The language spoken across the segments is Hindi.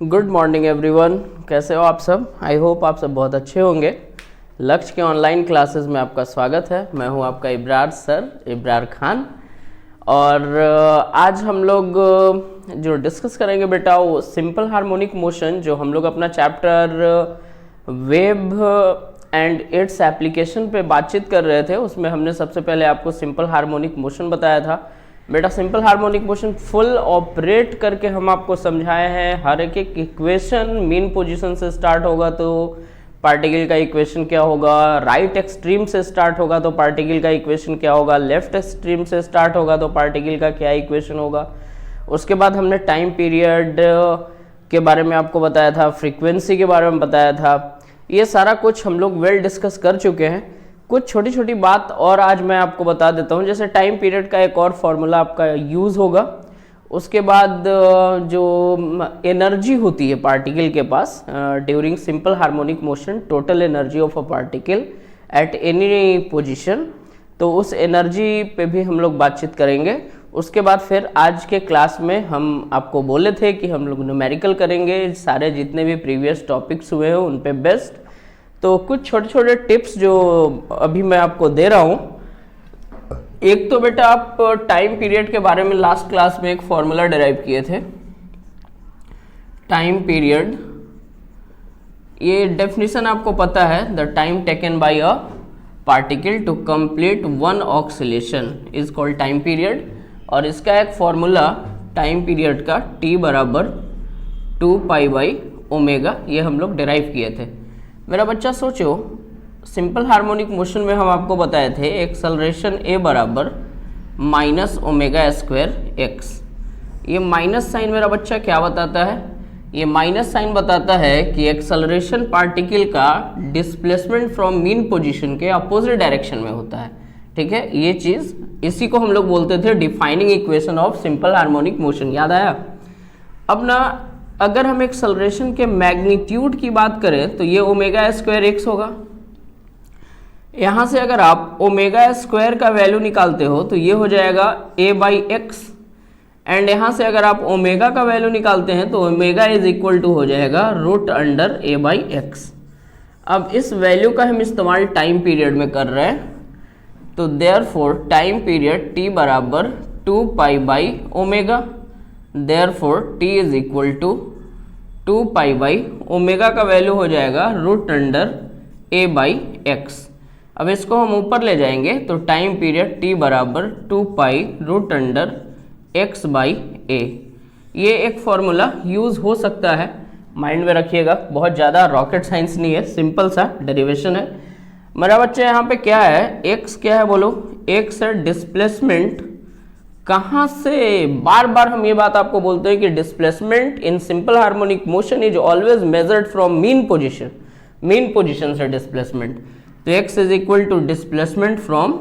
Good morning everyone. कैसे हो आप सब? आई होप आप सब बहुत अच्छे होंगे। लक्ष्य के ऑनलाइन क्लासेस में आपका स्वागत है। मैं हूं आपका इब्रार सर, इब्रार खान। और आज हम लोग जो डिस्कस करेंगे बेटा वो सिंपल हार्मोनिक मोशन, जो हम लोग अपना chapter web and its application पे बातचीत कर रहे थे, उसमें हमने सबसे पहले आपको सिंपल हार्मोनिक मोशन बताया था। बेटा simple harmonic motion full operate करके हम आपको समझाए हैं। हर एक इक्वेशन मीन पोजीशन से स्टार्ट होगा तो पार्टिकल का इक्वेशन क्या होगा, राइट एक्सट्रीम से स्टार्ट होगा तो पार्टिकल का इक्वेशन क्या होगा, लेफ्ट एक्सट्रीम से स्टार्ट होगा तो पार्टिकल का क्या इक्वेशन होगा। उसके बाद हमने टाइम पीरियड के बारे में आपको बताया था, फ्रीक्वेंसी के बारे में बताया था। ये सारा कुछ हम लोग वेल डिस्कस कर चुके हैं। कुछ छोटी छोटी बात और आज मैं आपको बता देता हूँ। जैसे टाइम पीरियड का एक और फॉर्मूला आपका यूज़ होगा। उसके बाद जो एनर्जी होती है पार्टिकल के पास during simple harmonic motion, total energy of a particle at any position, तो उस एनर्जी पे भी हम लोग बातचीत करेंगे। उसके बाद फिर आज के क्लास में हम आपको बोले थे कि हम लोग न्यूमेरिकल करेंगे, सारे जितने भी प्रीवियस टॉपिक्स हुए हैं उन पे बेस्ट। तो कुछ छोटे छोटे टिप्स जो अभी मैं आपको दे रहा हूँ। एक तो बेटा आप टाइम पीरियड के बारे में लास्ट क्लास में एक फॉर्मूला डिराइव किए थे। टाइम पीरियड, ये डेफिनेशन आपको पता है, the time taken by a particle to complete one oscillation is called time period. और इसका एक फॉर्मूला टाइम पीरियड का t बराबर 2π/ओमेगा, ये हम लोग डिराइव किए थे। मेरा बच्चा सोचो, सिंपल हार्मोनिक मोशन में हम आपको बताए थे एक्सेलरेशन a बराबर -ω² x। ये माइनस साइन मेरा बच्चा क्या बताता है? ये माइनस साइन बताता है कि एक्सेलरेशन पार्टिकल का डिस्प्लेसमेंट फ्रॉम मीन पोजीशन के अपोजिट डायरेक्शन में होता है। ठीक है, ये चीज, इसी को हम लोग बोलते थे defining equation of simple harmonic motion. याद आया? अब ना अगर हम एक्सेलरेशन के मैग्नीट्यूड की बात करें तो ये ω² होगा। यहां से अगर आप ω² का वैल्यू निकालते हो तो ये हो जाएगा a/x, एंड यहां से अगर आप ओमेगा का वैल्यू निकालते हैं तो ओमेगा इज इक्वल टू हो जाएगा √a/x। अब इस वैल्यू का हम इस्तेमाल टाइम पीरियड में कर रहे हैं, तो देयरफॉर टाइम पीरियड t बराबर 2π/ओमेगा, therefore t is equal to 2π/ओमेगा का वैल्यू हो जाएगा √a/x। अब इसको हम ऊपर ले जाएंगे तो टाइम पीरियड t बराबर 2π√x/a। ये एक फॉर्मूला यूज हो सकता है, माइंड में रखिएगा। बहुत ज़्यादा रॉकेट साइंस नहीं है, सिंपल सा डेरिवेशन है। मेरा बच्चा यहाँ पे क्या है, x क्या है बोलो? x है डिस्प्लेसमेंट। कहाँ से? बार बार हम ये बात आपको बोलते हैं कि displacement in simple harmonic motion is always measured from mean position. Mean position से डिस्प्लेसमेंट, तो x is equal to displacement from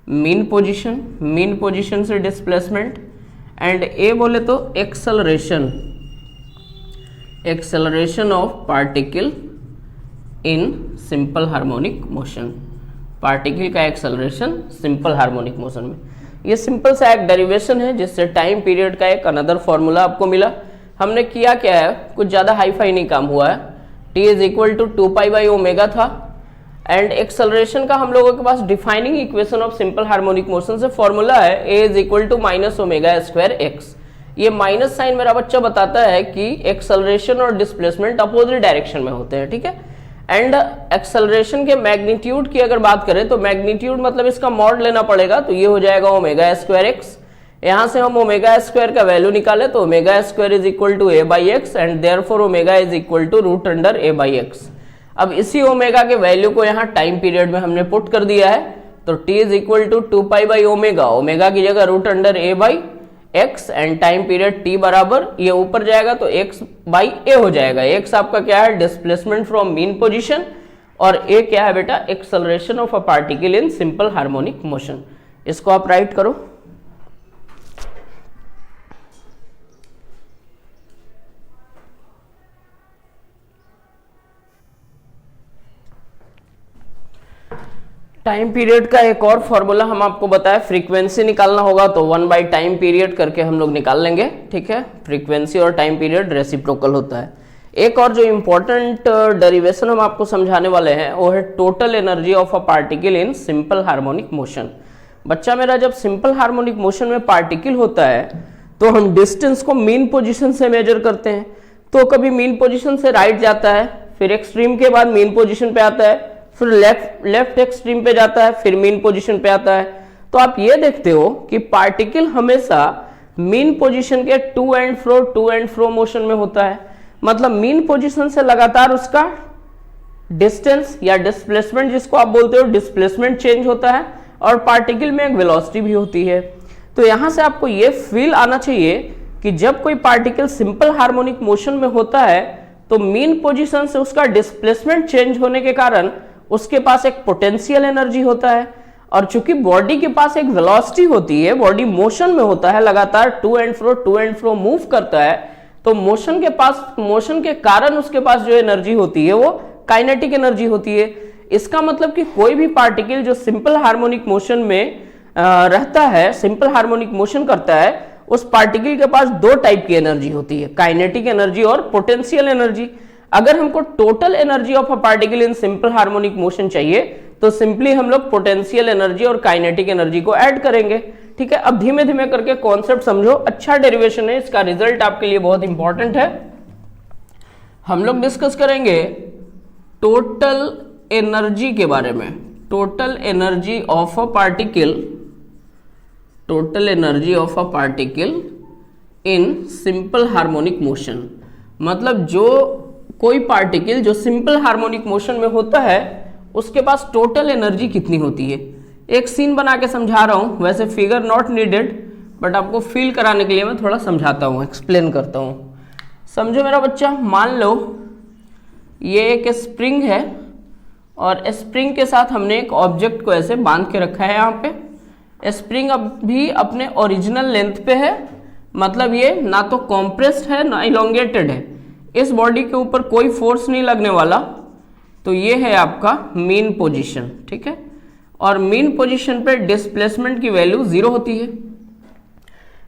mean position, mean position से डिस्प्लेसमेंट। एंड a बोले तो acceleration, acceleration of particle in simple harmonic motion, particle का एक्सेलरेशन सिंपल हार्मोनिक मोशन में। ये सिंपल सा एक डेरिवेशन है जिससे टाइम पीरियड का एक अनदर फॉर्मूला आपको मिला। हमने किया क्या है, कुछ ज़्यादा हाई फाई नहीं काम हुआ है। t इज इक्वल टू 2π/ओमेगा था, एंड एक्सेलरेशन का हम लोगों के पास defining equation of simple harmonic motion से फॉर्मूला है a is equal to -ω² x। ये माइनस साइन मेरा बच्चा बताता है कि एक्सेलरेशन और डिस्प्लेसमेंट अपोजिट डायरेक्शन में होते हैं। ठीक है, एंड एक्सेलरेशन के मैग्नीट्यूड की अगर बात करें तो मैग्नीट्यूड मतलब इसका मॉड लेना पड़ेगा, तो ये हो जाएगा ω²x। यहां से हम ω² का वैल्यू निकाले तो ω² is equal to a/x, and therefore omega is equal to √a/x। अब इसी ओमेगा के वैल्यू को यहाँ टाइम पीरियड में हमने पुट कर दिया है, तो t इज इक्वल टू 2π/ओमेगा, ओमेगा की जगह √a/x, and time period t बराबर ये ऊपर जाएगा तो x/a हो जाएगा। x आपका क्या है, डिस्प्लेसमेंट फ्रॉम मीन पोजीशन, और a क्या है बेटा, acceleration of a particle in simple harmonic motion. इसको आप राइट करो। टाइम पीरियड का एक और फॉर्मूला हम आपको बताया, फ्रीक्वेंसी निकालना होगा तो 1 बाई टाइम पीरियड करके हम लोग निकाल लेंगे, ठीक है। फ्रीक्वेंसी और टाइम पीरियड रेसिप्रोकल होता है। एक और जो इंपॉर्टेंट डेरिवेशन हम आपको समझाने वाले हैं वो है total energy of a particle in simple harmonic motion. बच्चा मेरा, जब सिंपल हार्मोनिक मोशन में पार्टिकल होता है तो हम डिस्टेंस को मीन पोजीशन से मेजर करते हैं। तो कभी मीन पोजीशन से राइट जाता है, फिर एक्सट्रीम के बाद मीन पोजीशन पे आता है, फिर लेफ्ट एक्सट्रीम पे जाता है, फिर मीन पोजीशन पे आता है। तो आप ये देखते हो कि पार्टिकल हमेशा मीन पोजीशन के टू एंड फ्रो मोशन में होता है। मतलब मीन पोजीशन से लगातार उसका डिस्टेंस या डिस्प्लेसमेंट, जिसको आप बोलते हो डिस्प्लेसमेंट, चेंज होता है और पार्टिकल में एक वेलोसिटी भी होती है। तो यहां से आपको ये फील आना चाहिए कि जब कोई पार्टिकल सिंपल हार्मोनिक मोशन में होता है तो मीन पोजीशन से उसका डिस्प्लेसमेंट चेंज होने के कारण उसके पास एक पोटेंशियल एनर्जी होता है। और चूंकि बॉडी के पास एक वेलोसिटी होती है, बॉडी मोशन में होता है, लगातार टू एंड फ्रो मूव करता है, तो मोशन के कारण उसके पास जो एनर्जी होती है वो काइनेटिक एनर्जी होती है। इसका मतलब कि कोई भी पार्टिकल जो सिंपल हार्मोनिक मोशन में रहता है, सिंपल हार्मोनिक मोशन करता है, उस पार्टिकल के पास दो टाइप की एनर्जी होती है, काइनेटिक एनर्जी और पोटेंशियल एनर्जी। अगर हमको total energy of a particle in simple harmonic motion चाहिए तो सिंपली हम लोग पोटेंशियल एनर्जी और काइनेटिक एनर्जी को ऐड करेंगे, ठीक है। अब धीमे धीमे करके कॉन्सेप्ट समझो, अच्छा डेरिवेशन है, इसका रिजल्ट आपके लिए बहुत इंपॉर्टेंट है। हम लोग डिस्कस करेंगे टोटल एनर्जी के बारे में, total energy of a particle, total energy of a particle in simple harmonic motion. मतलब जो कोई पार्टिकल जो सिंपल हार्मोनिक मोशन में होता है उसके पास टोटल एनर्जी कितनी होती है। एक सीन बना के समझा रहा हूं, वैसे फिगर नॉट नीडेड, बट आपको फील कराने के लिए मैं थोड़ा समझाता हूं, एक्सप्लेन करता हूं। समझो मेरा बच्चा, मान लो ये एक स्प्रिंग है और स्प्रिंग के साथ हमने एक ऑब्जेक्ट को ऐसे बांध के रखा है। यहाँ पे स्प्रिंग अभी अपने ओरिजिनल लेंथ पे है, मतलब ये ना तो कॉम्प्रेस्ड है ना इलोंगेटेड है, इस बॉडी के ऊपर कोई फोर्स नहीं लगने वाला। तो ये है आपका मीन पोजीशन, ठीक है। और मीन पोजीशन पे डिस्प्लेसमेंट की वैल्यू 0 होती है।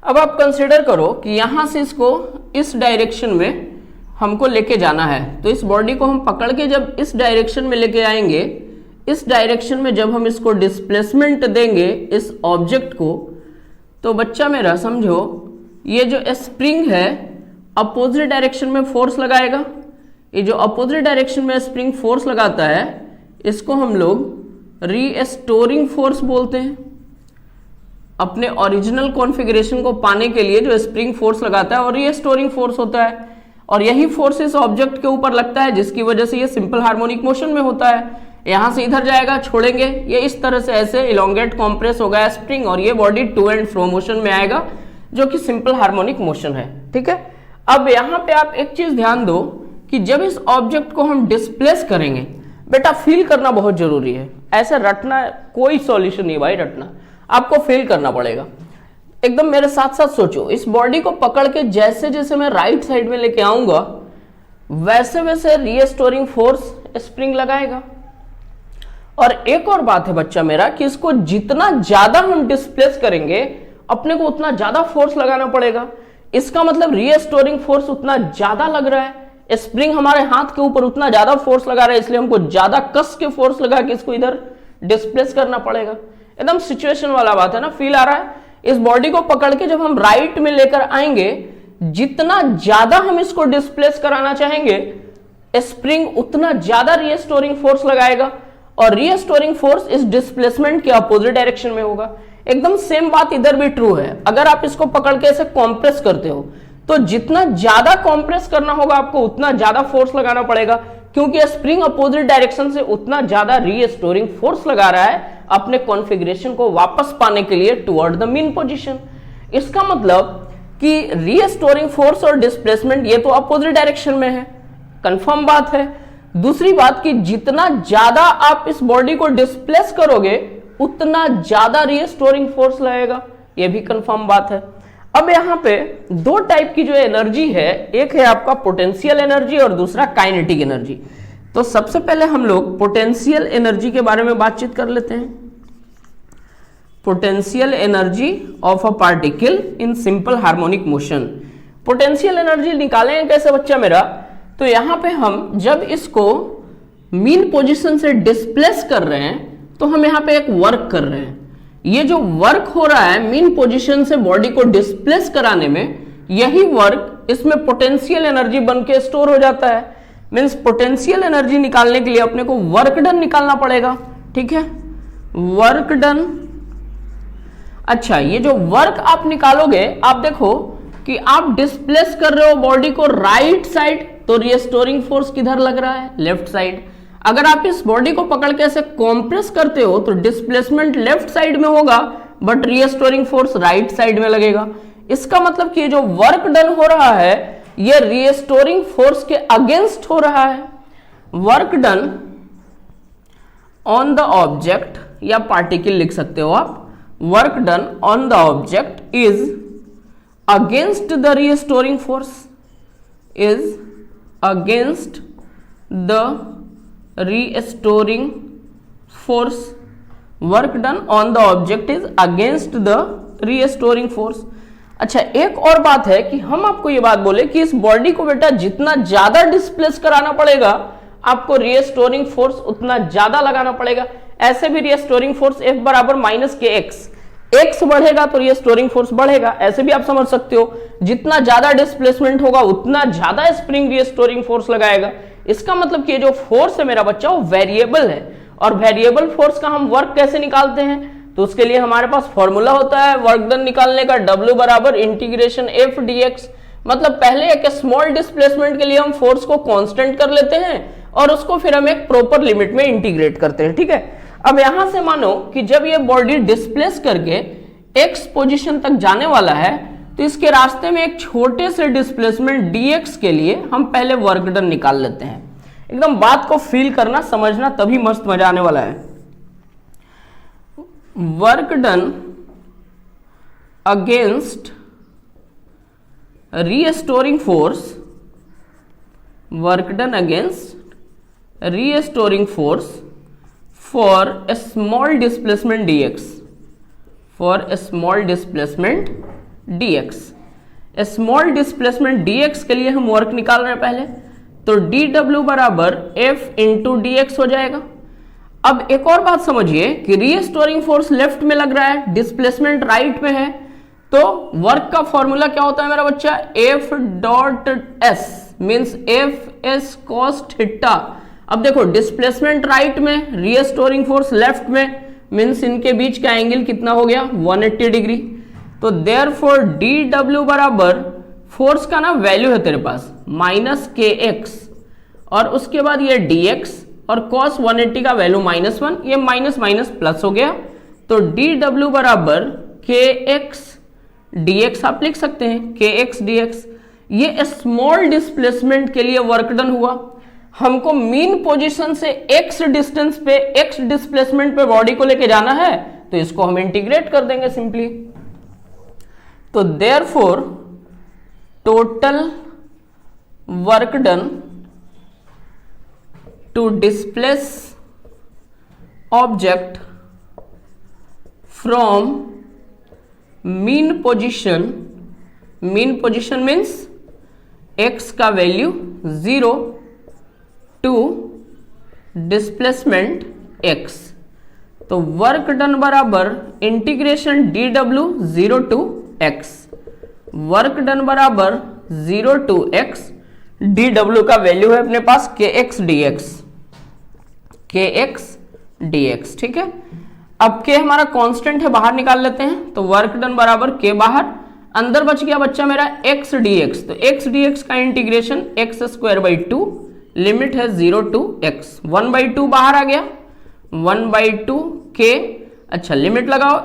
अब आप कंसिडर करो कि यहां से इसको इस डायरेक्शन में हमको लेके जाना है, तो इस बॉडी को हम पकड़ के जब इस डायरेक्शन में लेके आएंगे, इस डायरेक्शन में जब हम इसको डिस्प्लेसमेंट देंगे इस ऑब्जेक्ट को, तो बच्चा मेरा समझो ये जो स्प्रिंग है अपोजिट डायरेक्शन में फोर्स लगाएगा। ये जो अपोजिट डायरेक्शन में स्प्रिंग फोर्स लगाता है इसको हम लोग रीस्टोरिंग फोर्स बोलते हैं। अपने ओरिजिनल कॉन्फ़िगरेशन को पाने के लिए जो स्प्रिंग फोर्स लगाता है और रीस्टोरिंग फोर्स होता है, और यही फोर्स इस ऑब्जेक्ट के ऊपर लगता है जिसकी वजह से ये सिंपल हार्मोनिक मोशन में होता है। यहां से इधर जाएगा, छोड़ेंगे, ये इस तरह से ऐसे इलोंगेट कॉम्प्रेस हो गया स्प्रिंग और ये body to and fro motion में आएगा जो कि सिंपल हार्मोनिक मोशन है, ठीक है। अब यहां पे आप एक चीज ध्यान दो कि जब इस ऑब्जेक्ट को हम डिस्प्लेस करेंगे, बेटा फील करना बहुत जरूरी है, ऐसे रटना कोई सॉल्यूशन नहीं भाई, रटना आपको फील करना पड़ेगा। एकदम मेरे साथ साथ सोचो, इस बॉडी को पकड़ के जैसे जैसे मैं राइट साइड में लेके आऊंगा वैसे वैसे रीस्टोरिंग फोर्स स्प्रिंग लगाएगा। और एक और बात है बच्चा मेरा कि इसको जितना ज्यादा हम डिस्प्लेस करेंगे अपने को उतना ज्यादा फोर्स लगाना पड़ेगा। इसका मतलब रीस्टोरिंग फोर्स उतना ज्यादा लग रहा है, स्प्रिंग हमारे हाथ के ऊपर उतना ज्यादा फोर्स लगा रहा है, इसलिए हमको ज्यादा कस के फोर्स लगा के इसको इधर डिस्प्लेस करना पड़ेगा। एकदम सिचुएशन वाला बात है ना, फील आ रहा है। इस बॉडी को पकड़ के जब हम राइट में लेकर आएंगे, जितना ज्यादा हम इसको डिस्प्लेस कराना चाहेंगे स्प्रिंग उतना ज्यादा रीस्टोरिंग फोर्स लगाएगा और रीस्टोरिंग फोर्स इस डिस्प्लेसमेंट के अपोजिट डायरेक्शन में होगा। एकदम सेम बात इधर भी ट्रू है। अगर आप इसको पकड़ के ऐसे कॉम्प्रेस करते हो तो जितना ज्यादा कॉम्प्रेस करना होगा आपको उतना ज्यादा फोर्स लगाना पड़ेगा, क्योंकि स्प्रिंग अपोजिट डायरेक्शन से उतना ज्यादा रीस्टोरिंग फोर्स लगा रहा है अपने कॉन्फ़िगरेशन को वापस पाने के लिए टुवर्ड द मीन पोजीशन। इसका मतलब कि रीस्टोरिंग फोर्स और डिस्प्लेसमेंट ये तो अपोजिट डायरेक्शन में है, कंफर्म बात है। दूसरी बात कि जितना ज्यादा आप इस बॉडी को डिस्प्लेस करोगे उतना ज्यादा रीस्टोरिंग फोर्स लगेगा, ये भी कंफर्म बात है। अब यहां पे दो टाइप की जो एनर्जी है, एक है आपका पोटेंशियल एनर्जी और दूसरा काइनेटिक एनर्जी। तो सबसे पहले हम लोग पोटेंशियल एनर्जी के बारे में बातचीत कर लेते हैं। Potential energy of a particle in simple harmonic motion. Potential energy निकालेंगे कैसे बच्चा मेरा? तो यहां पे हम जब इसको मीन पोजीशन से डिस्प्लेस कर रहे हैं तो हम यहां पे एक वर्क कर रहे हैं। ये जो वर्क हो रहा है मीन पोजीशन से बॉडी को डिस्प्लेस कराने में, यही वर्क इसमें पोटेंशियल एनर्जी बन के स्टोर हो जाता है। मीन्स पोटेंशियल एनर्जी निकालने के लिए अपने को वर्क डन निकालना पड़ेगा, ठीक है, वर्क डन। अच्छा, ये जो वर्क आप निकालोगे, आप देखो कि आप डिस्प्लेस कर रहे हो बॉडी को राइट साइड, तो रिस्टोरिंग फोर्स किधर लग रहा है? Left side. अगर आप इस बॉडी को पकड़ के ऐसे कॉम्प्रेस करते हो तो डिस्प्लेसमेंट लेफ्ट साइड में होगा, but restoring force right side में लगेगा। इसका मतलब कि जो वर्क डन हो रहा है ये रिस्टोरिंग फोर्स के अगेंस्ट हो रहा है। Work done on the object या पार्टिकल लिख सकते हो आप। Work done on the object is against the restoring force, is against the restoring force. work done on the object is against the restoring force. अच्छा, एक और बात है कि हम आपको ये बात बोले कि इस बॉडी को बेटा जितना ज्यादा डिस्प्लेस कराना पड़ेगा आपको रिस्टोरिंग फोर्स उतना ज्यादा लगाना पड़ेगा। ऐसे भी रिस्टोरिंग फोर्स F बराबर माइनस के एक्स बढ़ेगा तो रिस्टोरिंग फोर्स बढ़ेगा। ऐसे भी आप समझ सकते हो, जितना ज्यादा डिस्प्लेसमेंट होगा उतना ज्यादा स्प्रिंग रिस्टोरिंग फोर्स लगाएगा। इसका मतलब कि जो फोर्स है मेरा बच्चा वो वेरिएबल है, और वेरिएबल फोर्स का हम वर्क कैसे निकालते हैं? तो उसके लिए हमारे पास फॉर्मूला होता है वर्क डन निकालने का, W बराबर इंटीग्रेशन F dx। मतलब पहले एक स्मॉल डिस्प्लेसमेंट के लिए हम फोर्स को कांस्टेंट कर लेते हैं और उसको फिर हम एक प्रॉपर लिमिट में इंटीग्रेट करते हैं, ठीक है। अब यहां से मानो कि जब ये बॉडी डिस्प्लेस करके x पोजीशन तक जाने वाला है तो इसके रास्ते में एक छोटे से डिस्प्लेसमेंट dx के लिए हम पहले वर्क डन निकाल लेते हैं। एकदम बात को फील करना, समझना, तभी मस्त मजा आने वाला है। Work done against restoring force, work done against restoring force for a small displacement dx, for a small displacement dx। Small displacement dx के लिए हम वर्क निकाल रहे हैं पहले, तो dw बराबर f इंटू dx हो जाएगा। अब एक और बात समझिए कि रीस्टोरिंग फोर्स लेफ्ट में लग रहा है, डिस्प्लेसमेंट राइट में है, तो वर्क का फॉर्मूला क्या होता है मेरा बच्चा? F dot s means F S cos theta. अब देखो डिस्प्लेसमेंट राइट में, रीस्टोरिंग फोर्स लेफ्ट में, मीन्स इनके बीच का एंगल कितना हो गया? 180 डिग्री। तो देयरफॉर dw बराबर फोर्स का ना वैल्यू है तेरे पास माइनस के एक्स, और उसके बाद ये dx और cos 180 का वैल्यू -1, ये माइनस माइनस प्लस हो गया, तो dw बराबर kx dx आप लिख सकते हैं, kx dx। ये स्मॉल डिस्प्लेसमेंट के लिए वर्क डन हुआ। हमको मीन पोजीशन से x डिस्टेंस पे, x डिस्प्लेसमेंट पे बॉडी को लेके जाना है, तो इसको हम इंटीग्रेट कर देंगे सिंपली। तो therefore total work done to displace object from mean position, mean position means x का वैल्यू 0 टू डिस्प्लेसमेंट x, तो वर्क डन बराबर integration dw 0 to x, work done बराबर 0 टू x, dw का वैल्यू है अपने पास kx dx, kx dx, ठीक है। अब k हमारा कांस्टेंट है, बाहर निकाल लेते हैं, तो वर्क डन बराबर k बाहर, अंदर बच गया बच्चा मेरा x dx, तो x dx का integration x square by 2, limit है 0 टू x, 1/2 बाहर आ गया, 1/2 k। अच्छा, लिमिट लगाओ,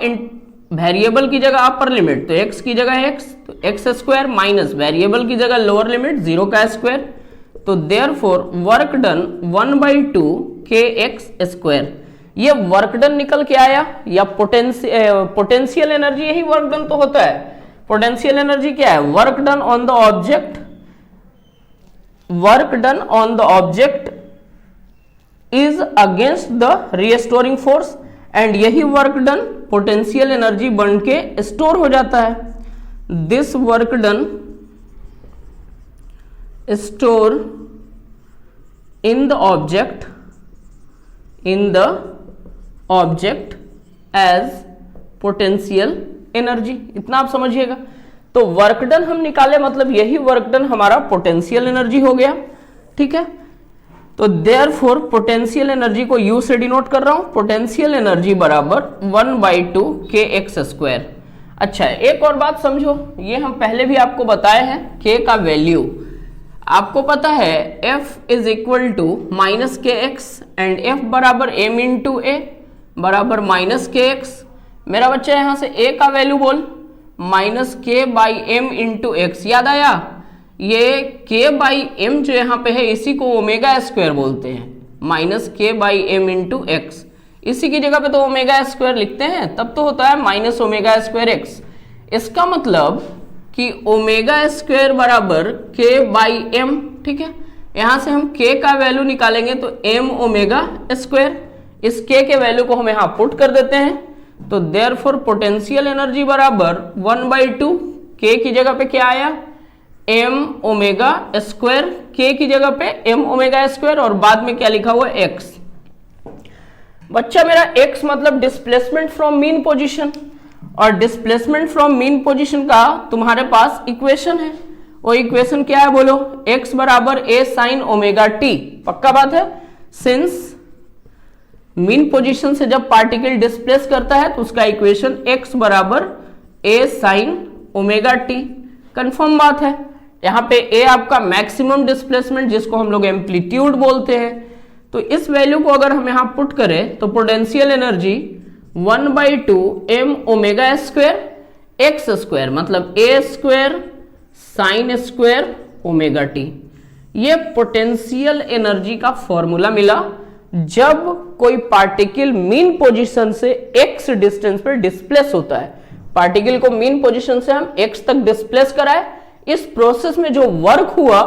वेरिएबल की जगह अपर लिमिट, तो x की जगह x, तो x स्क्वायर माइनस वेरिएबल की जगह लोअर लिमिट 0 का स्क्वायर, तो therefore work done 1/2 kx square. ये वर्क डन निकल के आया, या पोटेंशियल एनर्जी, यही वर्क डन तो होता है। पोटेंशियल एनर्जी क्या है? Work done on the object, work done on the object is against the restoring force, and यही वर्क डन पोटेंशियल एनर्जी बन के स्टोर हो जाता है। This work done store in the object as potential energy. इतना आप समझिएगा। तो वर्क डन हम निकाले, मतलब यही वर्क डन हमारा पोटेंशियल एनर्जी हो गया। ठीक है, तो देयरफॉर पोटेंशियल एनर्जी को U से डिनोट कर रहा हूं। पोटेंशियल एनर्जी बराबर 1/2 kx²। अच्छा, एक और बात समझो, ये हम पहले भी आपको बताए हैं, k का वैल्यू आपको पता है F is equal to -kx and F बराबर m इंटू ए बराबर -kx। मेरा बच्चा यहां से a का वैल्यू बोल, -k/m इंटू एक्स। याद आया, ये k/m जो यहाँ पे है इसी को ओमेगा² बोलते हैं, -k/m इंटू एक्स। इसी की जगह पे तो ओमेगा² लिखते हैं, तब तो होता है -ओमेगा²x। इसका मतलब कि ओमेगा² बराबर k/m। ठीक है, यहां से हम k का वैल्यू निकालेंगे तो m ओमेगा²। इस k के वैल्यू को हम यहां पुट कर देते हैं, तो देयरफॉर पोटेंशियल एनर्जी बराबर 1/2 k की जगह पे क्या आया, m ओमेगा²। k की जगह पे m ओमेगा² और बाद में क्या लिखा हुआ x। बच्चा मेरा x मतलब डिस्प्लेसमेंट फ्रॉम मीन पोजीशन, और डिस्प्लेसमेंट फ्रॉम मीन पोजीशन का तुम्हारे पास इक्वेशन है। वो इक्वेशन क्या है बोलो, x बराबर a sin ω_t। पक्का बात है, सिंस मीन पोजीशन से जब पार्टिकल डिस्प्लेस करता है तो उसका इक्वेशन x बराबर a sin ω_t। कंफर्म बात है। यहाँ पे a आपका मैक्सिमम डिस्प्लेसमेंट जिसको हम लोग एम्पलीट्यूड बोलते हैं। तो इस वैल्यू को अगर हम यहाँ पुट करें तो पोटेंशियल एनर्जी 1/2 m ओमेगा² x², मतलब a² sin² ω_t। ये पोटेंशियल एनर्जी का फॉर्मूला मिला जब कोई पार्टिकल मीन पोजीशन से x डिस्टेंस पर डिस्प्लेस होता है। पार्टिकल को मीन पोजीशन से हम x तक डिस्प्लेस कराए, इस प्रोसेस में जो वर्क हुआ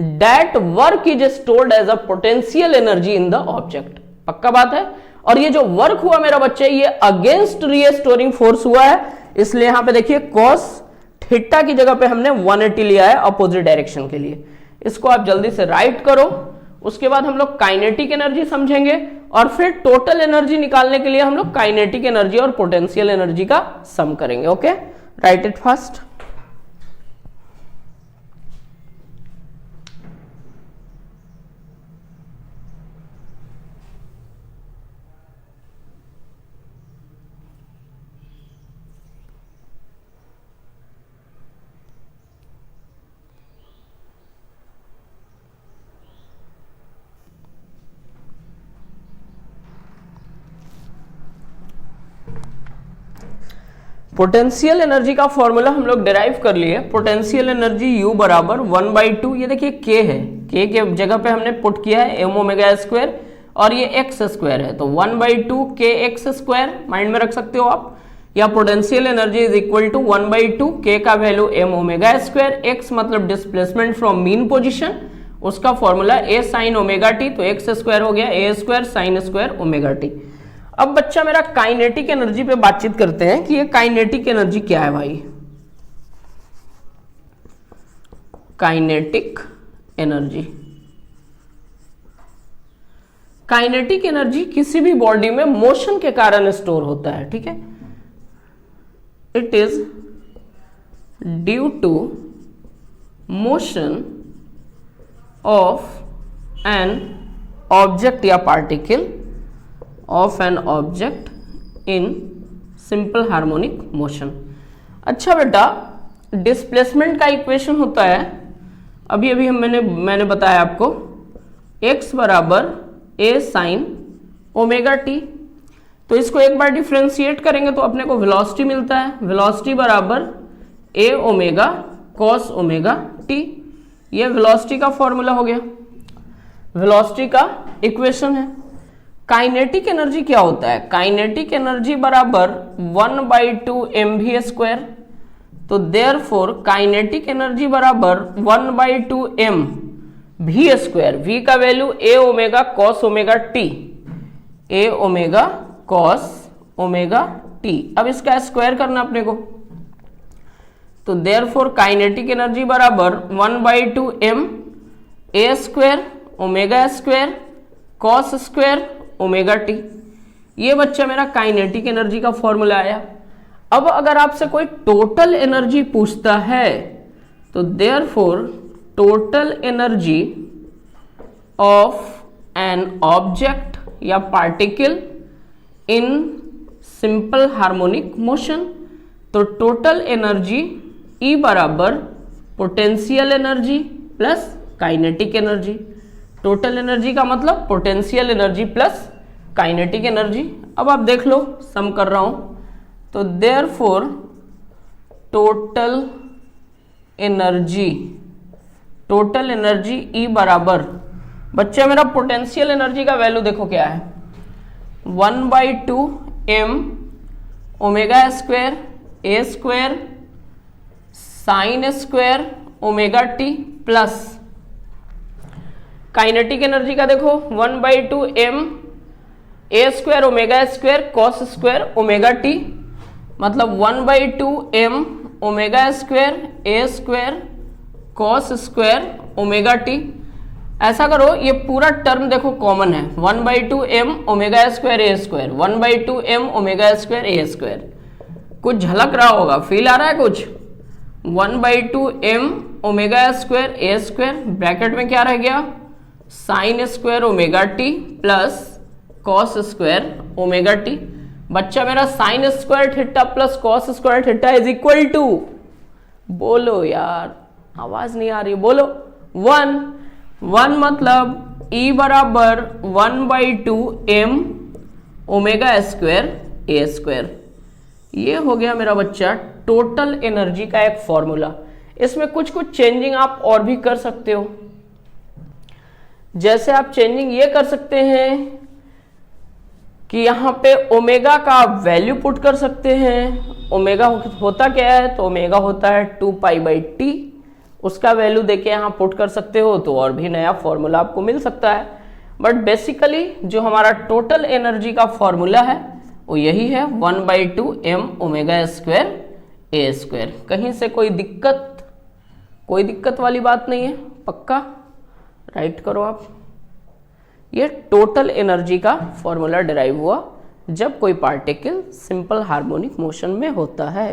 that work is stored as a potential energy in the object. पक्का बात है। और ये जो वर्क हुआ मेरा बच्चे, ये अगेंस्ट रीस्टोरिंग फोर्स हुआ है, इसलिए यहां पे देखिए cos थीटा की जगह पे हमने 180 लिया है अपोजिट डायरेक्शन के लिए। इसको आप जल्दी से राइट करो। उसके बाद हम लोग काइनेटिक एनर्जी समझेंगे और फिर टोटल एनर्जी निकालने के लिए हम लोग काइनेटिक एनर्जी और पोटेंशियल एनर्जी का सम करेंगे। Okay, right it fast. Potential energy का फॉर्मूला हम लोग डिराइव कर लिए। पोटेंशियल एनर्जी U बराबर 1/2, ये देखिए k है, k के जगह पे हमने पुट किया है m ओमेगा² और ये x² है, तो 1/2 kx²। माइंड में रख सकते हो आप, या potential energy is equal to 1/2 k का वैल्यू m ओमेगा², x मतलब डिस्प्लेसमेंट फ्रॉम मीन पोजीशन, उसका फॉर्मूला a sin ω_t, तो x² हो गया a² sin² ω_t। अब बच्चा मेरा काइनेटिक एनर्जी पे बातचीत करते हैं कि ये काइनेटिक एनर्जी क्या है भाई। काइनेटिक एनर्जी, काइनेटिक एनर्जी किसी भी बॉडी में मोशन के कारण स्टोर होता है। ठीक है, it is due to motion of an object या particle of an object in simple harmonic motion. अच्छा बेटा, डिस्प्लेसमेंट का इक्वेशन होता है, अभी अभी मैंने बताया आपको, x बराबर a sin ω_t। तो इसको एक बार डिफ्रेंशिएट करेंगे तो अपने को वेलोसिटी मिलता है, वेलोसिटी बराबर a ओमेगा cos ω_t। ये वेलोसिटी का फॉर्मूला हो गया, वेलोसिटी का इक्वेशन है। काइनेटिक एनर्जी क्या होता है, काइनेटिक एनर्जी बराबर 1/2 mv²। तो देयरफॉर काइनेटिक एनर्जी बराबर 1/2 m वी स्क्वायर, वी का वैल्यू ए ओमेगा कॉस ओमेगा टी, ए ओमेगा कॉस ओमेगा टी। अब इसका स्क्वायर करना अपने को, तो देयरफॉर काइनेटिक एनर्जी बराबर 1/2 m a square omega square cos square omega t. ये बच्चा मेरा काइनेटिक एनर्जी का फॉर्मूला आया। अब अगर आपसे कोई टोटल एनर्जी पूछता है तो therefore total energy of an object या particle in simple harmonic motion, तो टोटल एनर्जी E बराबर potential energy plus kinetic energy. Total energy का मतलब potential energy plus kinetic energy. अब आप देख लो, सम कर रहा हूं, तो देयरफॉर टोटल एनर्जी E बराबर, बच्चे मेरा पोटेंशियल एनर्जी का वैल्यू देखो क्या है, 1/2 m omega square a square sine square omega t plus kinetic energy का देखो 1/2 m a square omega square cos square omega t, मतलब 1/2 m omega square a square cos square omega t. ऐसा करो, ये पूरा टर्म देखो कॉमन है, 1/2 m omega square a square, 1/2 m omega square a square. कुछ झलक रहा होगा, फील आ रहा है कुछ? 1/2 m omega square a square, bracket में क्या रह गया, sine square omega t plus cos square omega t. बच्चा मेरा sine square theta plus cos square theta is equal to, बोलो यार, आवाज नहीं आ रही, बोलो 1 मतलब E बराबर 1/2 m omega square a square. ये हो गया मेरा बच्चा टोटल एनर्जी का एक फॉर्मूला। इसमें कुछ चेंजिंग आप और भी कर सकते हो। जैसे आप चेंजिंग ये कर सकते हैं कि यहां पे ओमेगा का वैल्यू पुट कर सकते हैं। ओमेगा होता क्या है, तो ओमेगा होता है 2π/t, उसका वैल्यू देके यहां पुट कर सकते हो, तो और भी नया फॉर्मूला आपको मिल सकता है। बट बेसिकली जो हमारा टोटल एनर्जी का फॉर्मूला है वो यही है, 1/2 m omega square a square. कहीं से कोई दिक्कत वाली बात नहीं है, पक्का राइट करो आप। ये टोटल एनर्जी का फॉर्मूला डिराइव हुआ जब कोई पार्टिकल सिंपल हार्मोनिक मोशन में होता है।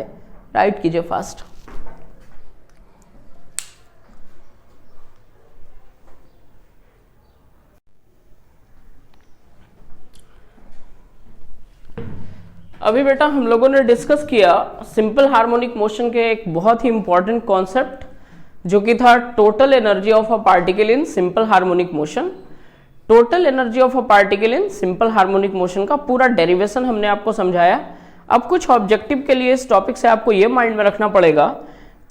राइट कीजिए फास्ट। अभी बेटा हम लोगों ने डिस्कस किया सिंपल हार्मोनिक मोशन के एक बहुत ही इंपॉर्टेंट कॉन्सेप्ट, जो कि था total energy of a particle in simple harmonic motion. Total energy of a particle in simple harmonic motion का पूरा डेरिवेशन हमने आपको समझाया। अब कुछ ऑब्जेक्टिव के लिए इस टॉपिक से आपको ये माइंड में रखना पड़ेगा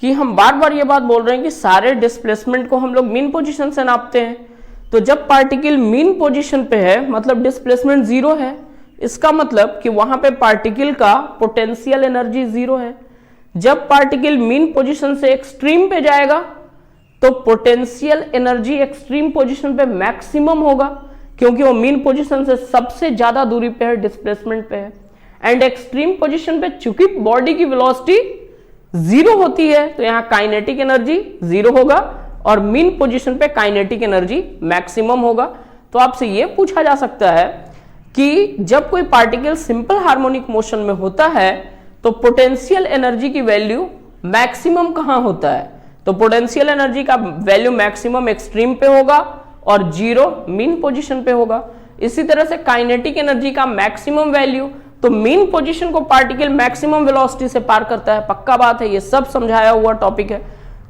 कि हम बार बार ये बात बोल रहे हैं कि सारे डिस्प्लेसमेंट को हम लोग मीन पोजीशन से नापते हैं। तो जब पार्टिकल मीन पोजीशन पे है मतलब डिस्प्लेसमेंट जीरो है, इसका मतलब कि वहां पे पार्टिकल का पोटेंशियल एनर्जी जीरो है। जब पार्टिकल मीन पोजीशन से एक्सट्रीम पे जाएगा तो पोटेंशियल एनर्जी एक्सट्रीम पोजीशन पे मैक्सिमम होगा, क्योंकि वो मीन पोजीशन से सबसे ज्यादा दूरी पे है, डिस्प्लेसमेंट पे है। एंड एक्सट्रीम पोजीशन पे चूंकि बॉडी की वेलोसिटी जीरो होती है तो यहां काइनेटिक एनर्जी जीरो होगा और मीन पोजीशन पे काइनेटिक एनर्जी मैक्सिमम होगा। तो आपसे यह पूछा जा सकता है कि जब कोई पार्टिकल सिंपल हार्मोनिक मोशन में होता है तो पोटेंशियल एनर्जी की वैल्यू मैक्सिमम कहां होता है? तो पोटेंशियल एनर्जी का वैल्यू मैक्सिमम एक्सट्रीम पे होगा और जीरो मीन पोजीशन पे होगा। इसी तरह से काइनेटिक एनर्जी का मैक्सिमम वैल्यू, तो मीन पोजीशन को पार्टिकल मैक्सिमम वेलोसिटी से पार करता है, पक्का बात है, ये सब समझाया हुआ टॉपिक है।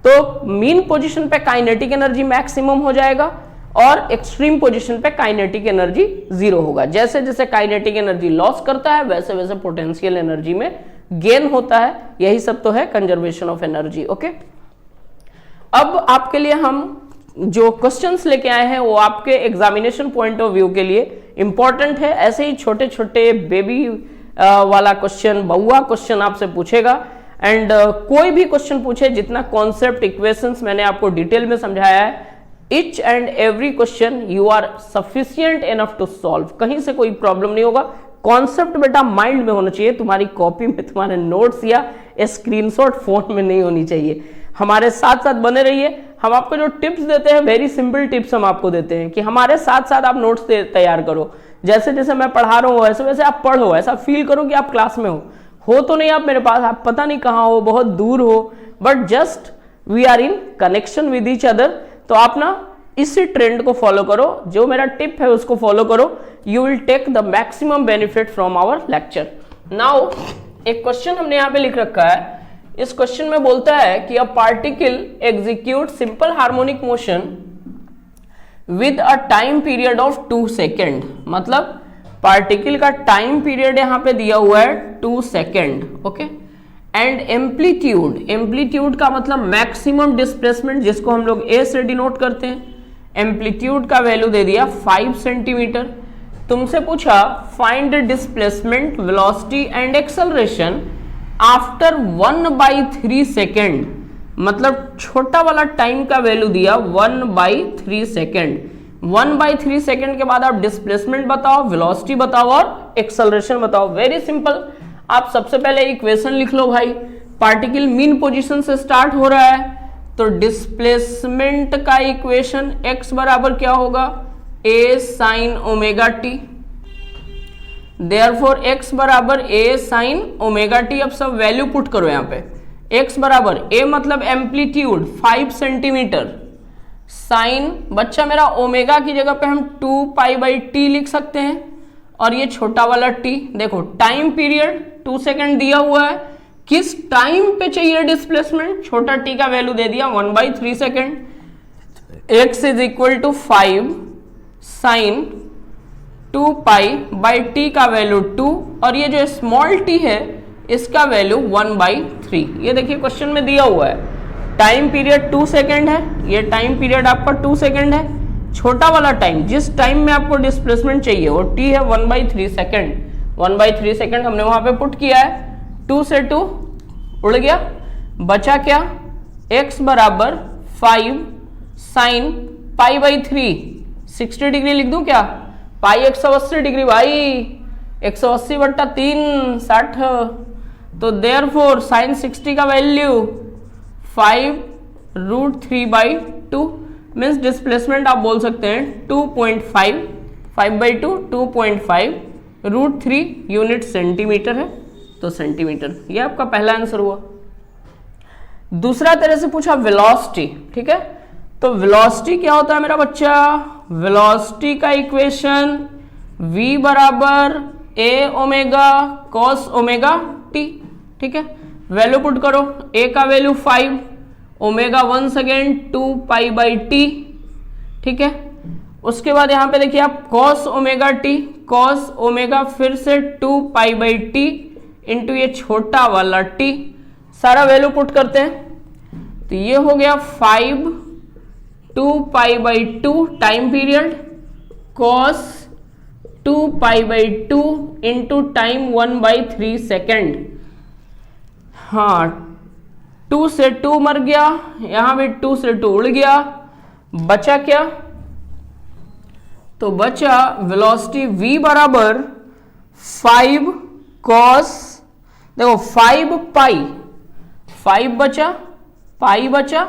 तो मीन पोजीशन पे काइनेटिक एनर्जी मैक्सिमम हो जाएगा और एक्सट्रीम पोजीशन पे काइनेटिक एनर्जी जीरो होगा। जैसे जैसे काइनेटिक एनर्जी लॉस करता है वैसे वैसे पोटेंशियल एनर्जी में गेन होता है। यही सब तो है कंजर्वेशन ऑफ एनर्जी। ओके, अब आपके लिए हम जो क्वेश्चंस लेके आए हैं वो आपके एग्जामिनेशन पॉइंट ऑफ व्यू के लिए इंपॉर्टेंट है। ऐसे ही छोटे छोटे बेबी वाला क्वेश्चन, बउआ क्वेश्चन आपसे पूछेगा। एंड कोई भी क्वेश्चन पूछे, जितना कॉन्सेप्ट इक्वेशंस मैंने आपको डिटेल में समझाया है, each and every question you are sufficient enough to solve। कहीं से कोई प्रॉब्लम नहीं होगा। कॉन्सेप्ट बेटा माइंड में होना चाहिए, तुम्हारी कॉपी में, तुम्हारे नोट्स या स्क्रीनशॉट फोन में नहीं होनी चाहिए। हमारे साथ साथ बने रहिए। हम आपको जो टिप्स देते हैं वेरी सिंपल टिप्स हम आपको देते हैं कि हमारे साथ साथ आप नोट्स तैयार करो। जैसे जैसे मैं पढ़ा रहा हूँ वैसे वैसे आप पढ़ो, ऐसा फील करो कि आप क्लास में हो तो नहीं आप मेरे पास, आप पता नहीं कहाँ हो, बहुत दूर हो, but just we are in connection with each other. तो आप ना इसी ट्रेंड को फॉलो करो, जो मेरा टिप है उसको फॉलो करो, you will take the maximum benefit from our lecture. Now एक क्वेश्चन हमने यहाँ पे लिख रखा है। इस क्वेश्चन में बोलता है कि a particle execute simple harmonic motion with a time period of 2 second. मतलब पार्टिकल का टाइम पीरियड यहाँ पे दिया हुआ है 2 second, okay. And amplitude, amplitude का मतलब मैक्सिमम डिस्प्लेसमेंट, जिसको हम लोग ए से डिनोट करते हैं। एम्पलीट्यूड का वैल्यू दे दिया 5 सेंटीमीटर। तुमसे पूछा find displacement, velocity and acceleration after 1/3 second. मतलब छोटा वाला टाइम का वैल्यू दिया 1/3 सेकेंड। 1/3 सेकेंड के बाद आप डिस्प्लेसमेंट बताओ, वेलोसिटी बताओ और एक्सेलरेशन बताओ। Very simple. आप सबसे पहले इक्वेशन लिख लो भाई। पार्टिकल मीन पोजीशन से स्टार्ट हो रहा है तो डिस्प्लेसमेंट का इक्वेशन x बराबर क्या होगा, a sin omega T. Therefore x बराबर a sin ओमेगा टी। अब सब वैल्यू पुट करो यहाँ पे। x बराबर a मतलब एम्पलीट्यूड 5 सेंटीमीटर, साइन बच्चा मेरा ओमेगा की जगह पे हम 2π/t लिख सकते हैं, और ये छोटा वाला t। देखो टाइम पीरियड 2 सेकेंड दिया हुआ है, किस टाइम पे चाहिए डिस्प्लेसमेंट, छोटा t का वैल्यू दे दिया 1/3 second. x is equal to 5 sine 2π/t का वैल्यू 2, और ये जो स्मॉल t है इसका वैल्यू 1/3। ये देखिए क्वेश्चन में दिया हुआ है। टाइम पीरियड 2 सेकेंड है, ये टाइम पीरियड आपका 2 सेकेंड है। छोटा वाला टाइम, जिस टाइम में आपको डिस्प्लेसमेंट चाहिए वो t है 1/3 सेकेंड। 1/3 सेकेंड हमने वहां पे पुट किया है। 2 से 2 उड़ गया, बचा क्या, x बराबर 5 साइन π/3। 60 डिग्री लिख दूं क्या, पाई 180 डिग्री भाई, 180/3 60। तो देयरफॉर साइन 60 का वैल्यू 5√3/2 मीन्स डिस्प्लेसमेंट आप बोल सकते हैं 2.5, 5/2 2.5 √3 यूनिट सेंटीमीटर है, तो सेंटीमीटर। ये आपका पहला आंसर हुआ। दूसरा तरह से पूछा वेलोसिटी, ठीक है। तो वेलोसिटी क्या होता है मेरा बच्चा, वेलोसिटी का इक्वेशन v बराबर a omega cos omega t, ठीक है। वैल्यू पुट करो, a का वैल्यू 5, ओमेगा 1 सेकेंड 2π/t, ठीक है। उसके बाद यहां पे देखिए आप cos omega t, cos omega फिर से 2π/t इंटू ये छोटा वाला t, सारा वैल्यू पुट करते हैं। तो ये हो गया 5 2π/2 time period cos 2π/2 into time 1/3 second. हाँ 2 से 2 मर गया, यहां भी 2 से 2 उड़ गया, बचा क्या, तो बचा वेलोसिटी v बराबर 5 cos, देखो 5 पाई, 5 बचा, पाई बचा,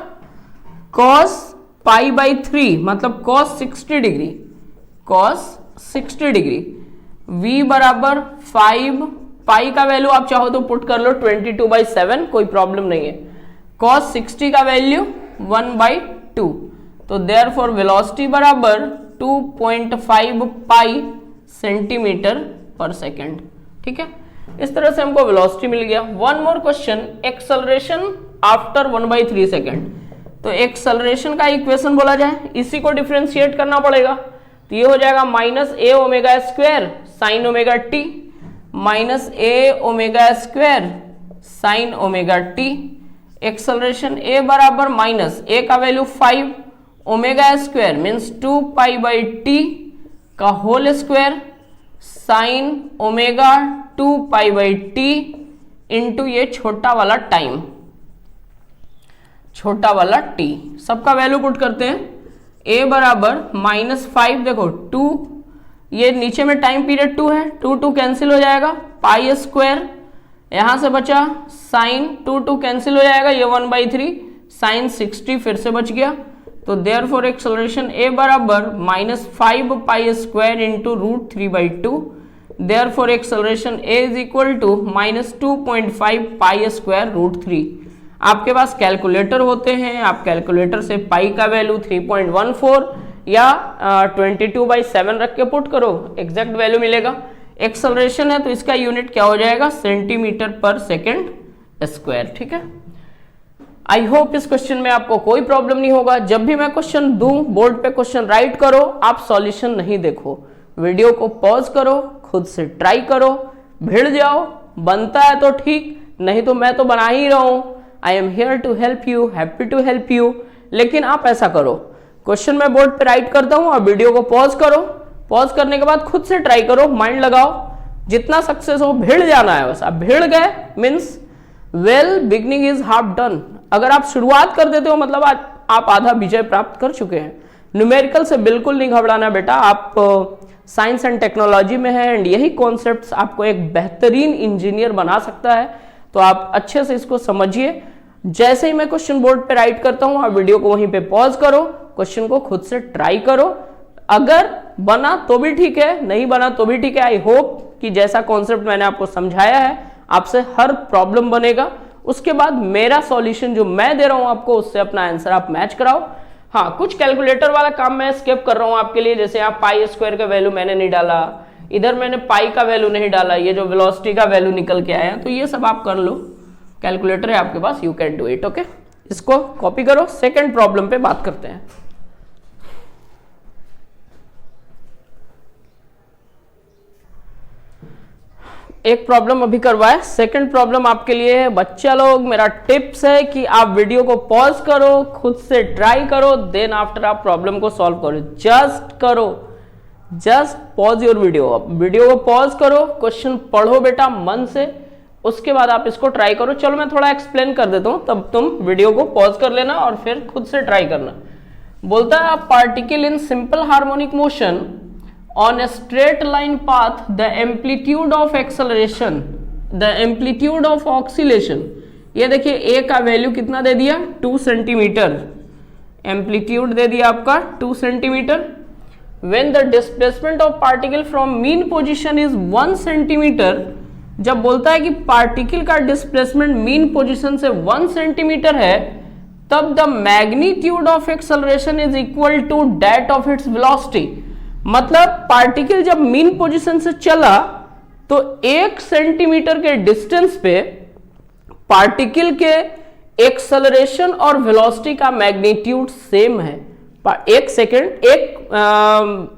cos π/3 मतलब cos 60 degree, cos 60 degree. v बराबर 5, पाई का वैल्यू आप चाहो तो पुट कर लो 22/7, कोई प्रॉब्लम नहीं है। cos 60 का वैल्यू 1/2, तो देयरफॉर वेलोसिटी बराबर 2.5 पाई सेंटीमीटर पर सेकेंड, ठीक है। इस तरह से हमको वेलोसिटी मिल गया। One more question, acceleration after 1/3 second. तो एक्सेलरेशन का इक्वेशन बोला जाए, इसी को डिफरेंशिएट करना पड़ेगा। तो ये हो जाएगा -a omega square sine omega t minus a omega square sine omega t. Acceleration a बराबर माइनस a का value 5, omega square means 2π/t का whole square sine omega 2π/t into ये छोटा वाला टाइम, छोटा वाला t, सबका वैल्यू पुट करते हैं। a बराबर -5, देखो 2, ये नीचे में टाइम पीरियड 2 है, 2 कैंसिल हो जाएगा, पाई स्क्वायर यहां से बचा, साइन 2 कैंसिल हो जाएगा, ये 1/3, साइन 60 फिर से बच गया। तो देयरफॉर एक्सेलरेशन a बराबर -5 pi square into √3/2, therefore acceleration a is equal to -2.5 pi square √3। आपके पास कैलकुलेटर होते हैं, आप कैलकुलेटर से पाई का वैल्यू 3.14 या 22/7 रख के पुट करो, एग्जैक्ट वैल्यू मिलेगा। एक्सेलरेशन है तो इसका यूनिट क्या हो जाएगा, सेंटीमीटर पर सेकेंड स्क्वायर। ठीक है, आई होप इस क्वेश्चन में आपको कोई प्रॉब्लम नहीं होगा। जब भी मैं क्वेश्चन दूं बोर्ड पे क्वेश्चन राइट करो, आप सॉल्यूशन नहीं देखो, वीडियो को पॉज करो, खुद से ट्राई करो, भिड़ जाओ, बनता है तो ठीक, नहीं तो मैं तो बना ही रहा हूं। I am here to help you, happy to help you. लेकिन आप ऐसा करो, क्वेश्चन मैं बोर्ड पे राइट करता हूं और वीडियो को पॉज करो, पॉज करने के बाद खुद से ट्राई करो, माइंड लगाओ, जितना सक्सेस हो भिड़ जाना है बस। आप भिड़ गए means well beginning is half done. अगर आप शुरुआत कर देते हो मतलब आज आप आधा विजय प्राप्त कर चुके हैं। न्यूमेरिकल से बिल्कुल नहीं घबराना बेटा, आप साइंस एंड टेक्नोलॉजी में है एंड यही कॉन्सेप्ट्स आपको एक बेहतरीन इंजीनियर बना सकता है। तो आप अच्छे से इसको समझिए। जैसे ही मैं क्वेश्चन बोर्ड पे राइट करता हूं, आप वीडियो को वहीं पे पॉज करो, क्वेश्चन को खुद से ट्राई करो। अगर बना तो भी ठीक है, नहीं बना तो भी ठीक है। आई होप कि जैसा कॉन्सेप्ट मैंने आपको समझाया है आपसे हर प्रॉब्लम बनेगा। उसके बाद मेरा सॉल्यूशन जो मैं दे रहा हूं आपको, उससे अपना आंसर आप मैच कराओ। हाँ, कुछ कैलकुलेटर वाला काम मैं स्किप कर रहा हूं आपके लिए, जैसे आप पाई स्क्वायर का वैल्यू मैंने नहीं डाला, इधर मैंने पाई का वैल्यू नहीं डाला, ये जो वेलोसिटी का वैल्यू निकल के आया, तो ये सब आप कर लो, कैलकुलेटर है आपके पास, you can do it. Okay, इसको कॉपी करो। सेकंड प्रॉब्लम पे बात करते हैं। एक प्रॉब्लम अभी करवाए, सेकंड प्रॉब्लम आपके लिए है। बच्चा लोग, मेरा टिप्स है कि आप वीडियो को पॉज करो, खुद से ट्राई करो, देन आफ्टर आप प्रॉब्लम को सॉल्व करो। जस्ट करो, just pause your video. Video को पॉज करो, क्वेश्चन पढ़ो बेटा मन से, उसके बाद आप इसको ट्राई करो। चलो मैं थोड़ा एक्सप्लेन कर देता हूं, तब तुम वीडियो को पॉज कर लेना और फिर खुद से ट्राई करना। बोलता है, particle in simple harmonic motion on a straight line path, the amplitude of acceleration, the amplitude of oscillation, ये देखिए a का वैल्यू कितना दे दिया, 2 सेंटीमीटर, एम्पलीट्यूड दे दिया आपका 2 centimetre. when the displacement of particle from mean position is 1 centimetre, जब बोलता है कि पार्टिकल का डिस्प्लेसमेंट मीन पोजीशन से 1 सेंटीमीटर है, तब the magnitude of acceleration is equal to that of its velocity. मतलब पार्टिकल जब मीन पोजीशन से चला तो 1 सेंटीमीटर के डिस्टेंस पे पार्टिकल के एक्सेलरेशन और वेलोसिटी का मैग्नीट्यूड सेम है। 1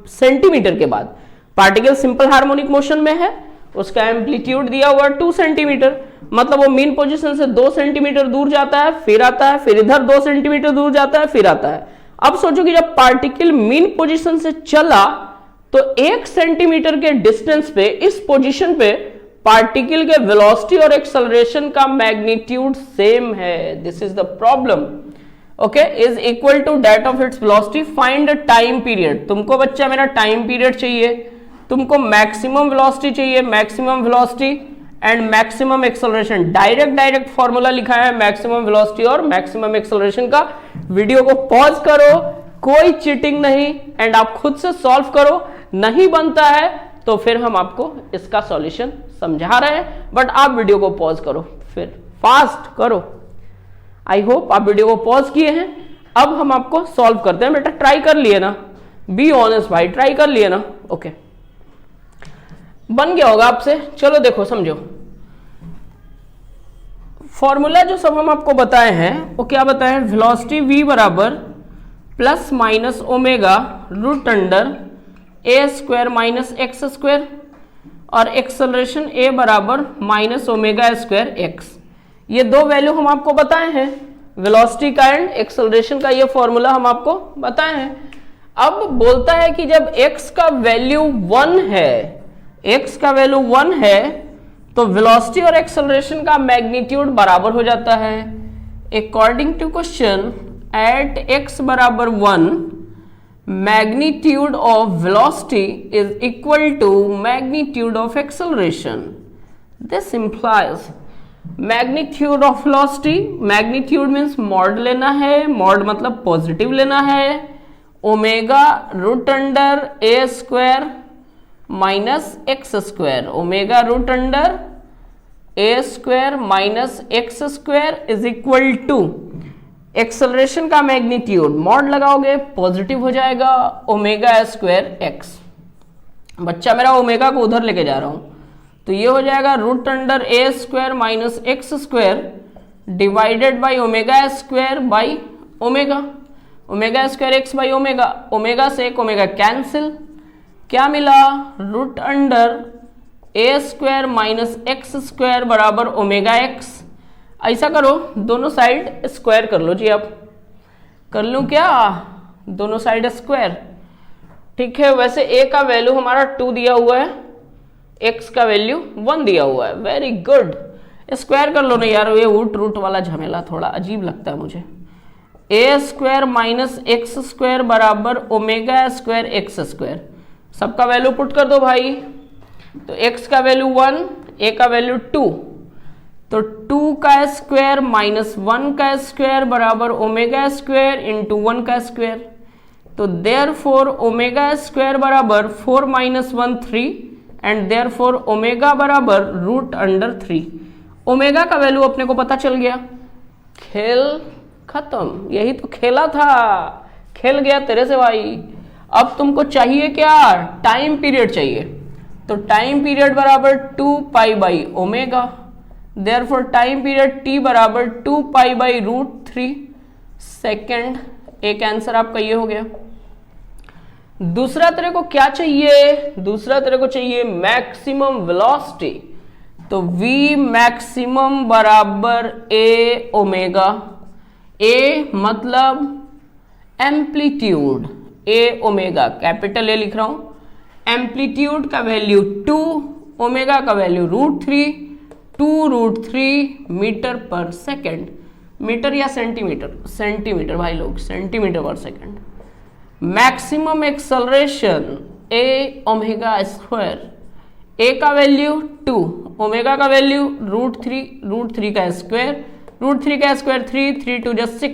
सेंटीमीटर के बाद पार्टिकल सिंपल हार्मोनिक मोशन में है, उसका एम्पलीट्यूड दिया हुआ 2 सेंटीमीटर, मतलब वो मीन पोजीशन से 2 सेंटीमीटर दूर जाता है, फिर आता है, फिर इधर 2 सेंटीमीटर दूर जाता है, फिर आता है। अब सोचो कि जब पार्टिकल मीन पोजीशन से चला तो 1 सेंटीमीटर के डिस्टेंस पे इस पोजीशन पे पार्टिकल के वेलोसिटी और एक्सेलरेशन का मैग्नीट्यूड सेम है। This is the problem. Okay, is equal to that of its velocity, find time period. तुमको बच्चा मेरा टाइम पीरियड चाहिए, तुमको मैक्सिमम वेलोसिटी चाहिए, maximum velocity and maximum acceleration. Direct formula लिखा है मैक्सिमम वेलोसिटी और मैक्सिमम एक्सेलरेशन का। वीडियो को पॉज करो, कोई चीटिंग नहीं, एंड आप खुद से सॉल्व करो। नहीं बनता है तो फिर हम आपको इसका सॉल्यूशन समझा रहे हैं, बट आप वीडियो को पॉज करो, फिर फास्ट करो। आई होप आप वीडियो को पॉज किए हैं। अब हम आपको सॉल्व करते हैं। बेटा ट्राई कर लिए ना, बी ऑनेस्ट भाई, ट्राई कर लिए ना। ओके, बन गया होगा आपसे। चलो देखो समझो, फॉर्मूला जो सब हम आपको बताए हैं वो क्या बताए हैं, वेलोसिटी v बराबर plus minus omega root under a square minus x square, और एक्सेलरेशन a बराबर माइनस ओमेगा स्क्वायर एक्स। ये दो वैल्यू हम आपको बताए हैं, वेलोसिटी का एंड एक्सेलरेशन का, ये फॉर्मूला हम आपको बताए हैं। अब बोलता है कि जब x का वैल्यू 1 है, x का वैल्यू 1 है तो वेलोसिटी और एक्सेलरेशन का मैग्नीट्यूड बराबर हो जाता है। According to question, at x बराबर 1 magnitude of velocity is equal to magnitude of acceleration. This implies magnitude of velocity, magnitude means mod लेना है, mod मतलब पॉजिटिव लेना है, omega root under a square minus x square, omega root under a square minus x square is equal to acceleration का मैग्नीट्यूड, मॉड लगाओगे पॉजिटिव हो जाएगा, ओमेगा स्क्वायर एक्स। बच्चा मेरा ओमेगा को उधर लेके जा रहा हूं तो ये हो जाएगा root under a square minus x square divided by omega square by omega, omega square x by omega, omega से एक ओमेगा कैंसिल, क्या मिला root under a square minus x square बराबर ओमेगा एक्स। ऐसा करो दोनों साइड स्क्वायर कर लो जी, अब कर लूं क्या, दोनों साइड स्क्वायर, ठीक है। वैसे ए का वैल्यू हमारा 2 दिया हुआ है, एक्स का वैल्यू 1 दिया हुआ है, वेरी गुड। स्क्वायर कर लो ना यार, ये रूट रूट वाला झमेला थोड़ा अजीब लगता है मुझे। ए स्क्वायर माइनस एक्स स्क्वायर बराबर ओमेगा स्क्वायर एक्स स्क्वायर, सबका वैल्यू पुट कर दो भाई। तो x का वैल्यू 1, a का वैल्यू 2, तो 2 का स्क्वायर माइनस 1 का स्क्वायर बराबर ओमेगा स्क्वायर इंटू 1 का स्क्वायर, तो देयरफॉर ओमेगा स्क्वायर बराबर 4 माइनस 1 3 एंड देयरफॉर ओमेगा बराबर रूट अंडर 3। ओमेगा का वैल्यू अपने को पता चल गया, खेल खत्म, यही तो खेला था, खेल गया तेरे से भाई। अब तुमको चाहिए क्या, टाइम पीरियड चाहिए, तो टाइम पीरियड बराबर 2 pi by omega, therefore time period t बराबर 2 पाई बाई रूट 3 सेकेंड। एक आंसर आपका ये हो गया। दूसरा तेरे को क्या चाहिए, दूसरा तेरे को चाहिए मैक्सिमम वेलोसिटी, तो v मैक्सिमम बराबर a ओमेगा, a मतलब amplitude, a omega capital A लिख रहा हूं, एम्पलीट्यूड का वैल्यू 2, ओमेगा का value root 3, 2 root 3 metre per second, metre या सेंटीमीटर, सेंटीमीटर भाई लोग, सेंटीमीटर पर सेकेंड। मैक्सिमम एक्सेलरेशन ए ओमेगा स्क्वायर, ए का वैल्यू 2, ओमेगा का वैल्यू रूट 3 का स्क्वायर, रूट 3 का स्क्वायर 3, 3 टू जस्ट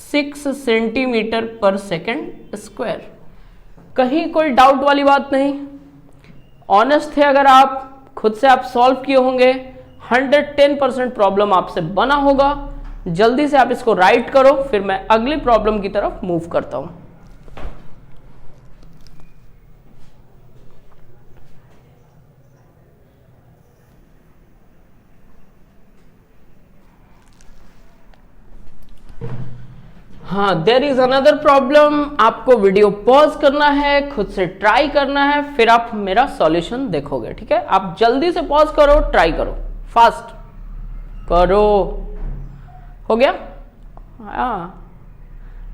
6 सेंटीमीटर पर सेकेंड स्क्वायर। कहीं कोई डाउट वाली बात नहीं, ऑनेस्ट थे अगर आप, खुद से आप सॉल्व किए होंगे, 110% प्रॉब्लम आपसे बना होगा। जल्दी से आप इसको राइट करो, फिर मैं अगली प्रॉब्लम की तरफ मूव करता हूं। हाँ, देयर इज अनदर प्रॉब्लम। आपको वीडियो पॉज करना है, खुद से ट्राई करना है, फिर आप मेरा सॉल्यूशन देखोगे, ठीक है। आप जल्दी से पॉज करो, ट्राई करो, फास्ट करो। हो गया? हाँ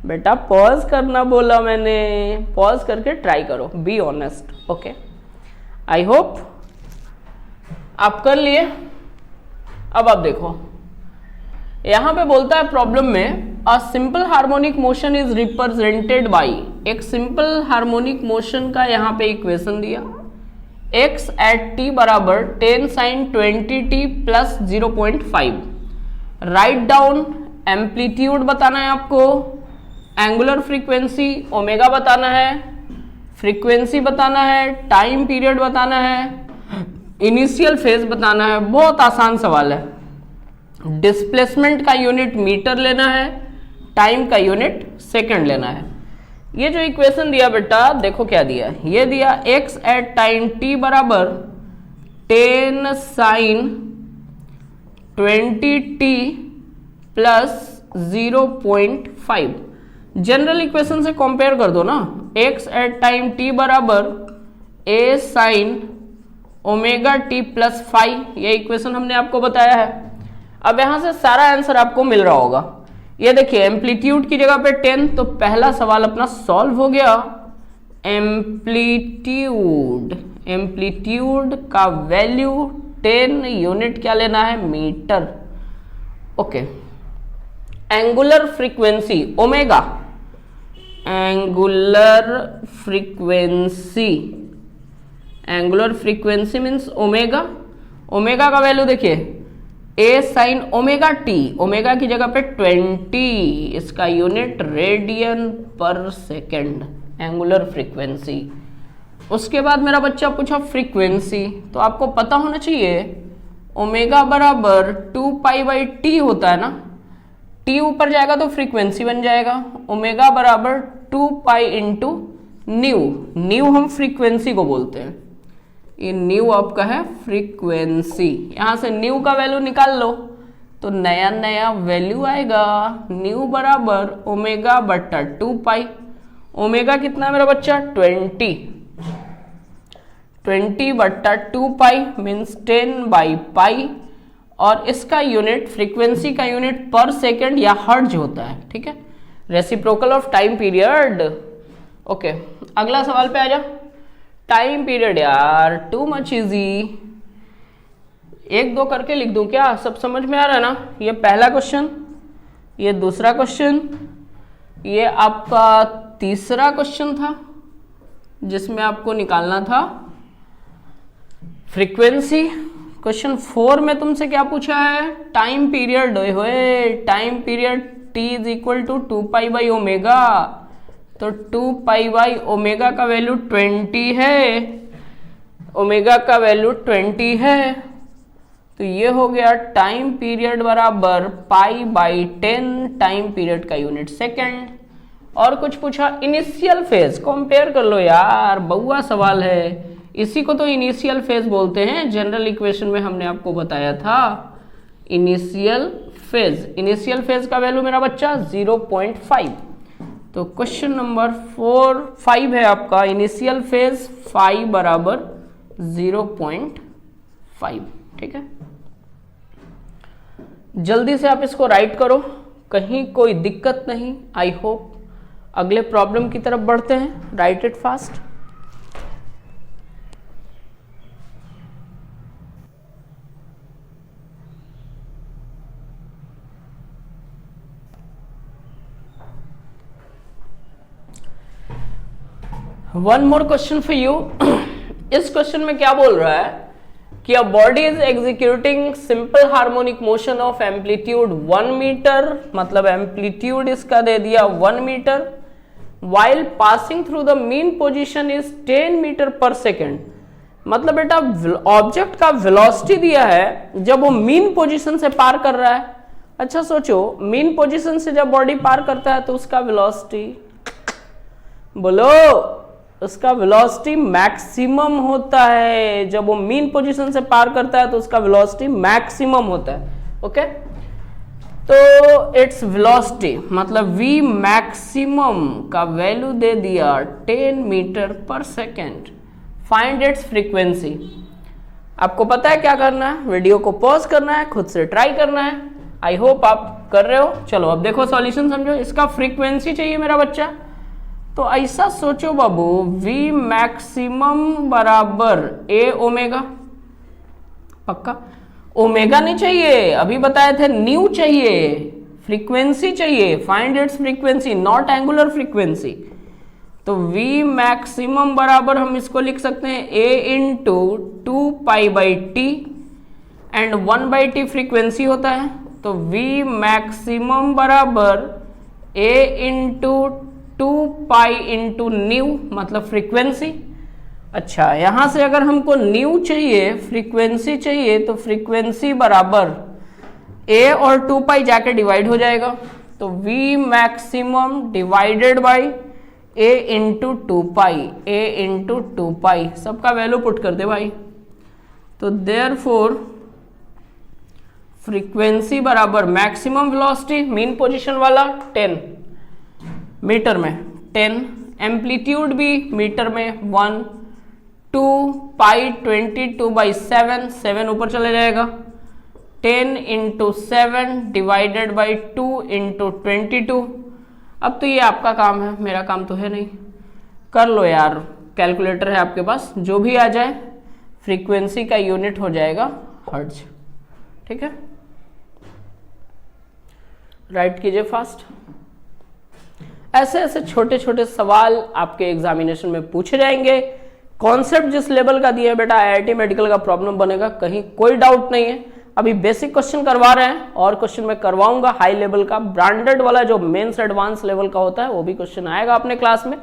बेटा, पॉज करना बोला मैंने, पॉज करके ट्राई करो, be honest, okay. I hope आप कर लिए। अब आप देखो, यहां पे बोलता है प्रॉब्लम में a simple harmonic motion is represented by, एक सिंपल हार्मोनिक मोशन का यहां पे इक्वेशन दिया, x एट t बराबर 10 sin 20t plus 0.5। Write down, amplitude बताना है आपको, एंगुलर फ्रीक्वेंसी ओमेगा बताना है, फ्रीक्वेंसी बताना है, टाइम पीरियड बताना है, इनिशियल फेज बताना है। बहुत आसान सवाल है। डिस्प्लेसमेंट का यूनिट मीटर लेना है, टाइम का यूनिट सेकंड लेना है। ये जो इक्वेशन दिया बेटा, देखो क्या दिया, ये दिया x एट टाइम t बराबर 10 sin 20t plus 0.5। General equation से कंपेयर कर दो ना, x एट टाइम t बराबर a sin omega t plus 5, ये इक्वेशन हमने आपको बताया है। अब यहां से सारा आंसर आपको मिल रहा होगा। ये देखिए, एम्पलीट्यूड की जगह पे 10, तो पहला सवाल अपना सॉल्व हो गया। एम्पलीट्यूड का वैल्यू 10, यूनिट क्या लेना है, metre, okay. Angular frequency omega, angular frequency, angular frequency means omega, omega का वैल्यू देखिए a sine omega t, omega की जगह पे 20, इसका unit radian per second, angular frequency. उसके बाद मेरा बच्चा पूछा फ्रीक्वेंसी, तो आपको पता होना चाहिए ओमेगा बराबर 2 पाई बाई टी होता है ना, टी ऊपर जाएगा तो फ्रीक्वेंसी बन जाएगा, ओमेगा बराबर 2 पाई इंटू न्यू, न्यू हम फ्रीक्वेंसी को बोलते हैं, ये न्यू आपका है फ्रीक्वेंसी। यहां से न्यू का वैल्यू निकाल लो तो नया नया वैल्यू आएगा, न्यू बराबर ओमेगा बट्टा 2 पाई, ओमेगा कितना है मेरा बच्चा 20 बट्टा 2 पाई मीन्स 10 बाई पाई, और इसका यूनिट फ्रीक्वेंसी का यूनिट पर सेकेंड या हर्ट्ज होता है, ठीक है, reciprocal of time period. Okay, अगला सवाल पे आ जा। टाइम पीरियड यार टू मच इजी, 1-2 करके लिख दूं क्या, सब समझ में आ रहा है ना। ये पहला क्वेश्चन, ये दूसरा क्वेश्चन, ये आपका तीसरा क्वेश्चन था जिसमें आपको निकालना था फ्रीक्वेंसी। क्वेश्चन 4 में तुमसे क्या पूछा है, time period, time period t is equal to 2 pi by omega, तो 2 पाई बाई ओमेगा का वैल्यू 20 है, ओमेगा का वैल्यू 20 है, तो ये हो गया टाइम पीरियड बराबर पाई बाई 10, टाइम पीरियड का यूनिट सेकेंड। और कुछ पूछा इनिशियल फेज, कंपेयर कर लो यार, बउआ सवाल है, इसी को तो इनिशियल फेज बोलते हैं, जनरल इक्वेशन में हमने आपको बताया था इनिशियल फेज। इनिशियल फेज का वैल्यू मेरा बच्चा 0.5, तो क्वेश्चन नंबर 5 है आपका, इनिशियल फेज फाई बराबर 0.5, ठीक है। जल्दी से आप इसको राइट करो, कहीं कोई दिक्कत नहीं, आई होप। अगले प्रॉब्लम की तरफ बढ़ते हैं, right it fast. One more question for you. इस क्वेश्चन में क्या बोल रहा है कि a body is executing simple harmonic motion of amplitude 1 metre, मतलब एम्पलीट्यूड इसका दे दिया 1 मीटर, while passing through the mean position is 10 metre per second. मतलब बेटा ऑब्जेक्ट का वेलोसिटी दिया है जब वो मीन पोजीशन से पार कर रहा है। अच्छा सोचो, मीन पोजीशन से जब बॉडी पार करता है तो उसका वेलोसिटी, बोलो, उसका वेलोसिटी मैक्सिमम होता है। जब वो मीन पोजीशन से पार करता है तो उसका वेलोसिटी मैक्सिमम होता है, ओके। तो इट्स वेलोसिटी मतलब v मैक्सिमम का वैल्यू दे दिया 10 metre per second. Find its frequency. आपको पता है क्या करना है, वीडियो को पॉज करना है, खुद से ट्राई करना है। आई होप आप कर रहे हो। चलो अब देखो सॉल्यूशन समझो। इसका फ्रीक्वेंसी चाहिए मेरा बच्चा, तो ऐसा सोचो बाबू, v मैक्सिमम बराबर a ओमेगा, पक्का ओमेगा नहीं चाहिए, अभी बताए थे न्यू चाहिए, फ्रीक्वेंसी चाहिए। Find its frequency, not angular frequency. तो v मैक्सिमम बराबर हम इसको लिख सकते हैं a into 2 pi by T, and 1 by T frequency होता है। तो v मैक्सिमम बराबर a into 2 pi into new, मतलब फ्रीक्वेंसी। अच्छा, यहां से अगर हमको न्यू चाहिए, फ्रीक्वेंसी चाहिए, तो फ्रीक्वेंसी बराबर a और 2 पाई जाके डिवाइड हो जाएगा, तो v maximum divided by a into 2 pi, a into 2 पाई, सबका वैल्यू पुट कर दे भाई। तो देयरफॉर फ्रीक्वेंसी बराबर मैक्सिमम वेलोसिटी मीन पोजीशन वाला 10 मीटर में, 10 एम्पलीट्यूड भी मीटर में 1, 2 पाई 22 बाई 7, 7 ऊपर चले जाएगा, 10 इंटू 7 डिवाइडेड बाई 2 इंटू 22। अब तो ये आपका काम है, मेरा काम तो है नहीं, कर लो यार, कैलकुलेटर है आपके पास, जो भी आ जाए। फ्रीक्वेंसी का यूनिट हो जाएगा हर्ट्ज, ठीक है। राइट कीजिए फास्ट। ऐसे ऐसे छोटे छोटे सवाल आपके एग्जामिनेशन में पूछे जाएंगे। कॉन्सेप्ट जिस लेवल का दिया है बेटा, आईआईटी मेडिकल का प्रॉब्लम बनेगा, कहीं कोई डाउट नहीं है। अभी बेसिक क्वेश्चन करवा रहे हैं और क्वेश्चन में करवाऊंगा हाई लेवल का, ब्रांडेड वाला जो मेंस एडवांस लेवल का होता है वो भी क्वेश्चन आएगा अपने क्लास में।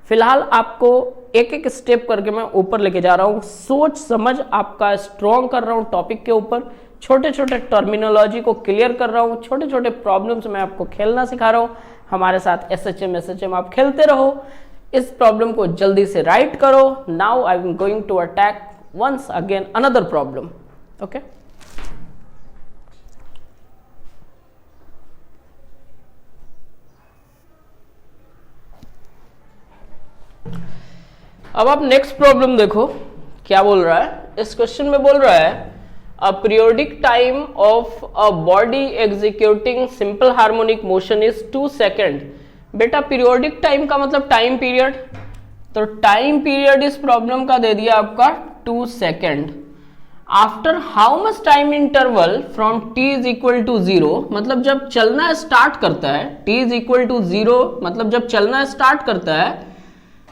फिलहाल आपको एक एक स्टेप करके मैं ऊपर लेके जा रहा हूँ, सोच समझ आपका स्ट्रॉन्ग कर रहा हूँ टॉपिक के ऊपर, छोटे छोटे टर्मिनोलॉजी को क्लियर कर रहा हूँ, छोटे छोटे प्रॉब्लम्स में आपको खेलना सिखा रहा हूँ। हमारे साथ एसएचएम आप खेलते रहो, इस प्रॉब्लम को जल्दी से राइट करो। Now I am going to attack once again another problem. Okay, अब आप नेक्स्ट प्रॉब्लम देखो क्या बोल रहा है। इस क्वेश्चन में बोल रहा है a periodic time of a body executing simple harmonic motion is 2 second. बेटा पीरियोडिक टाइम का मतलब टाइम पीरियड, तो टाइम पीरियड इस प्रॉब्लम का दे दिया आपका 2 second. After how much time interval from t is equal to 0, मतलब जब चलना स्टार्ट करता है, t इज इक्वल टू 0 मतलब जब चलना स्टार्ट करता है,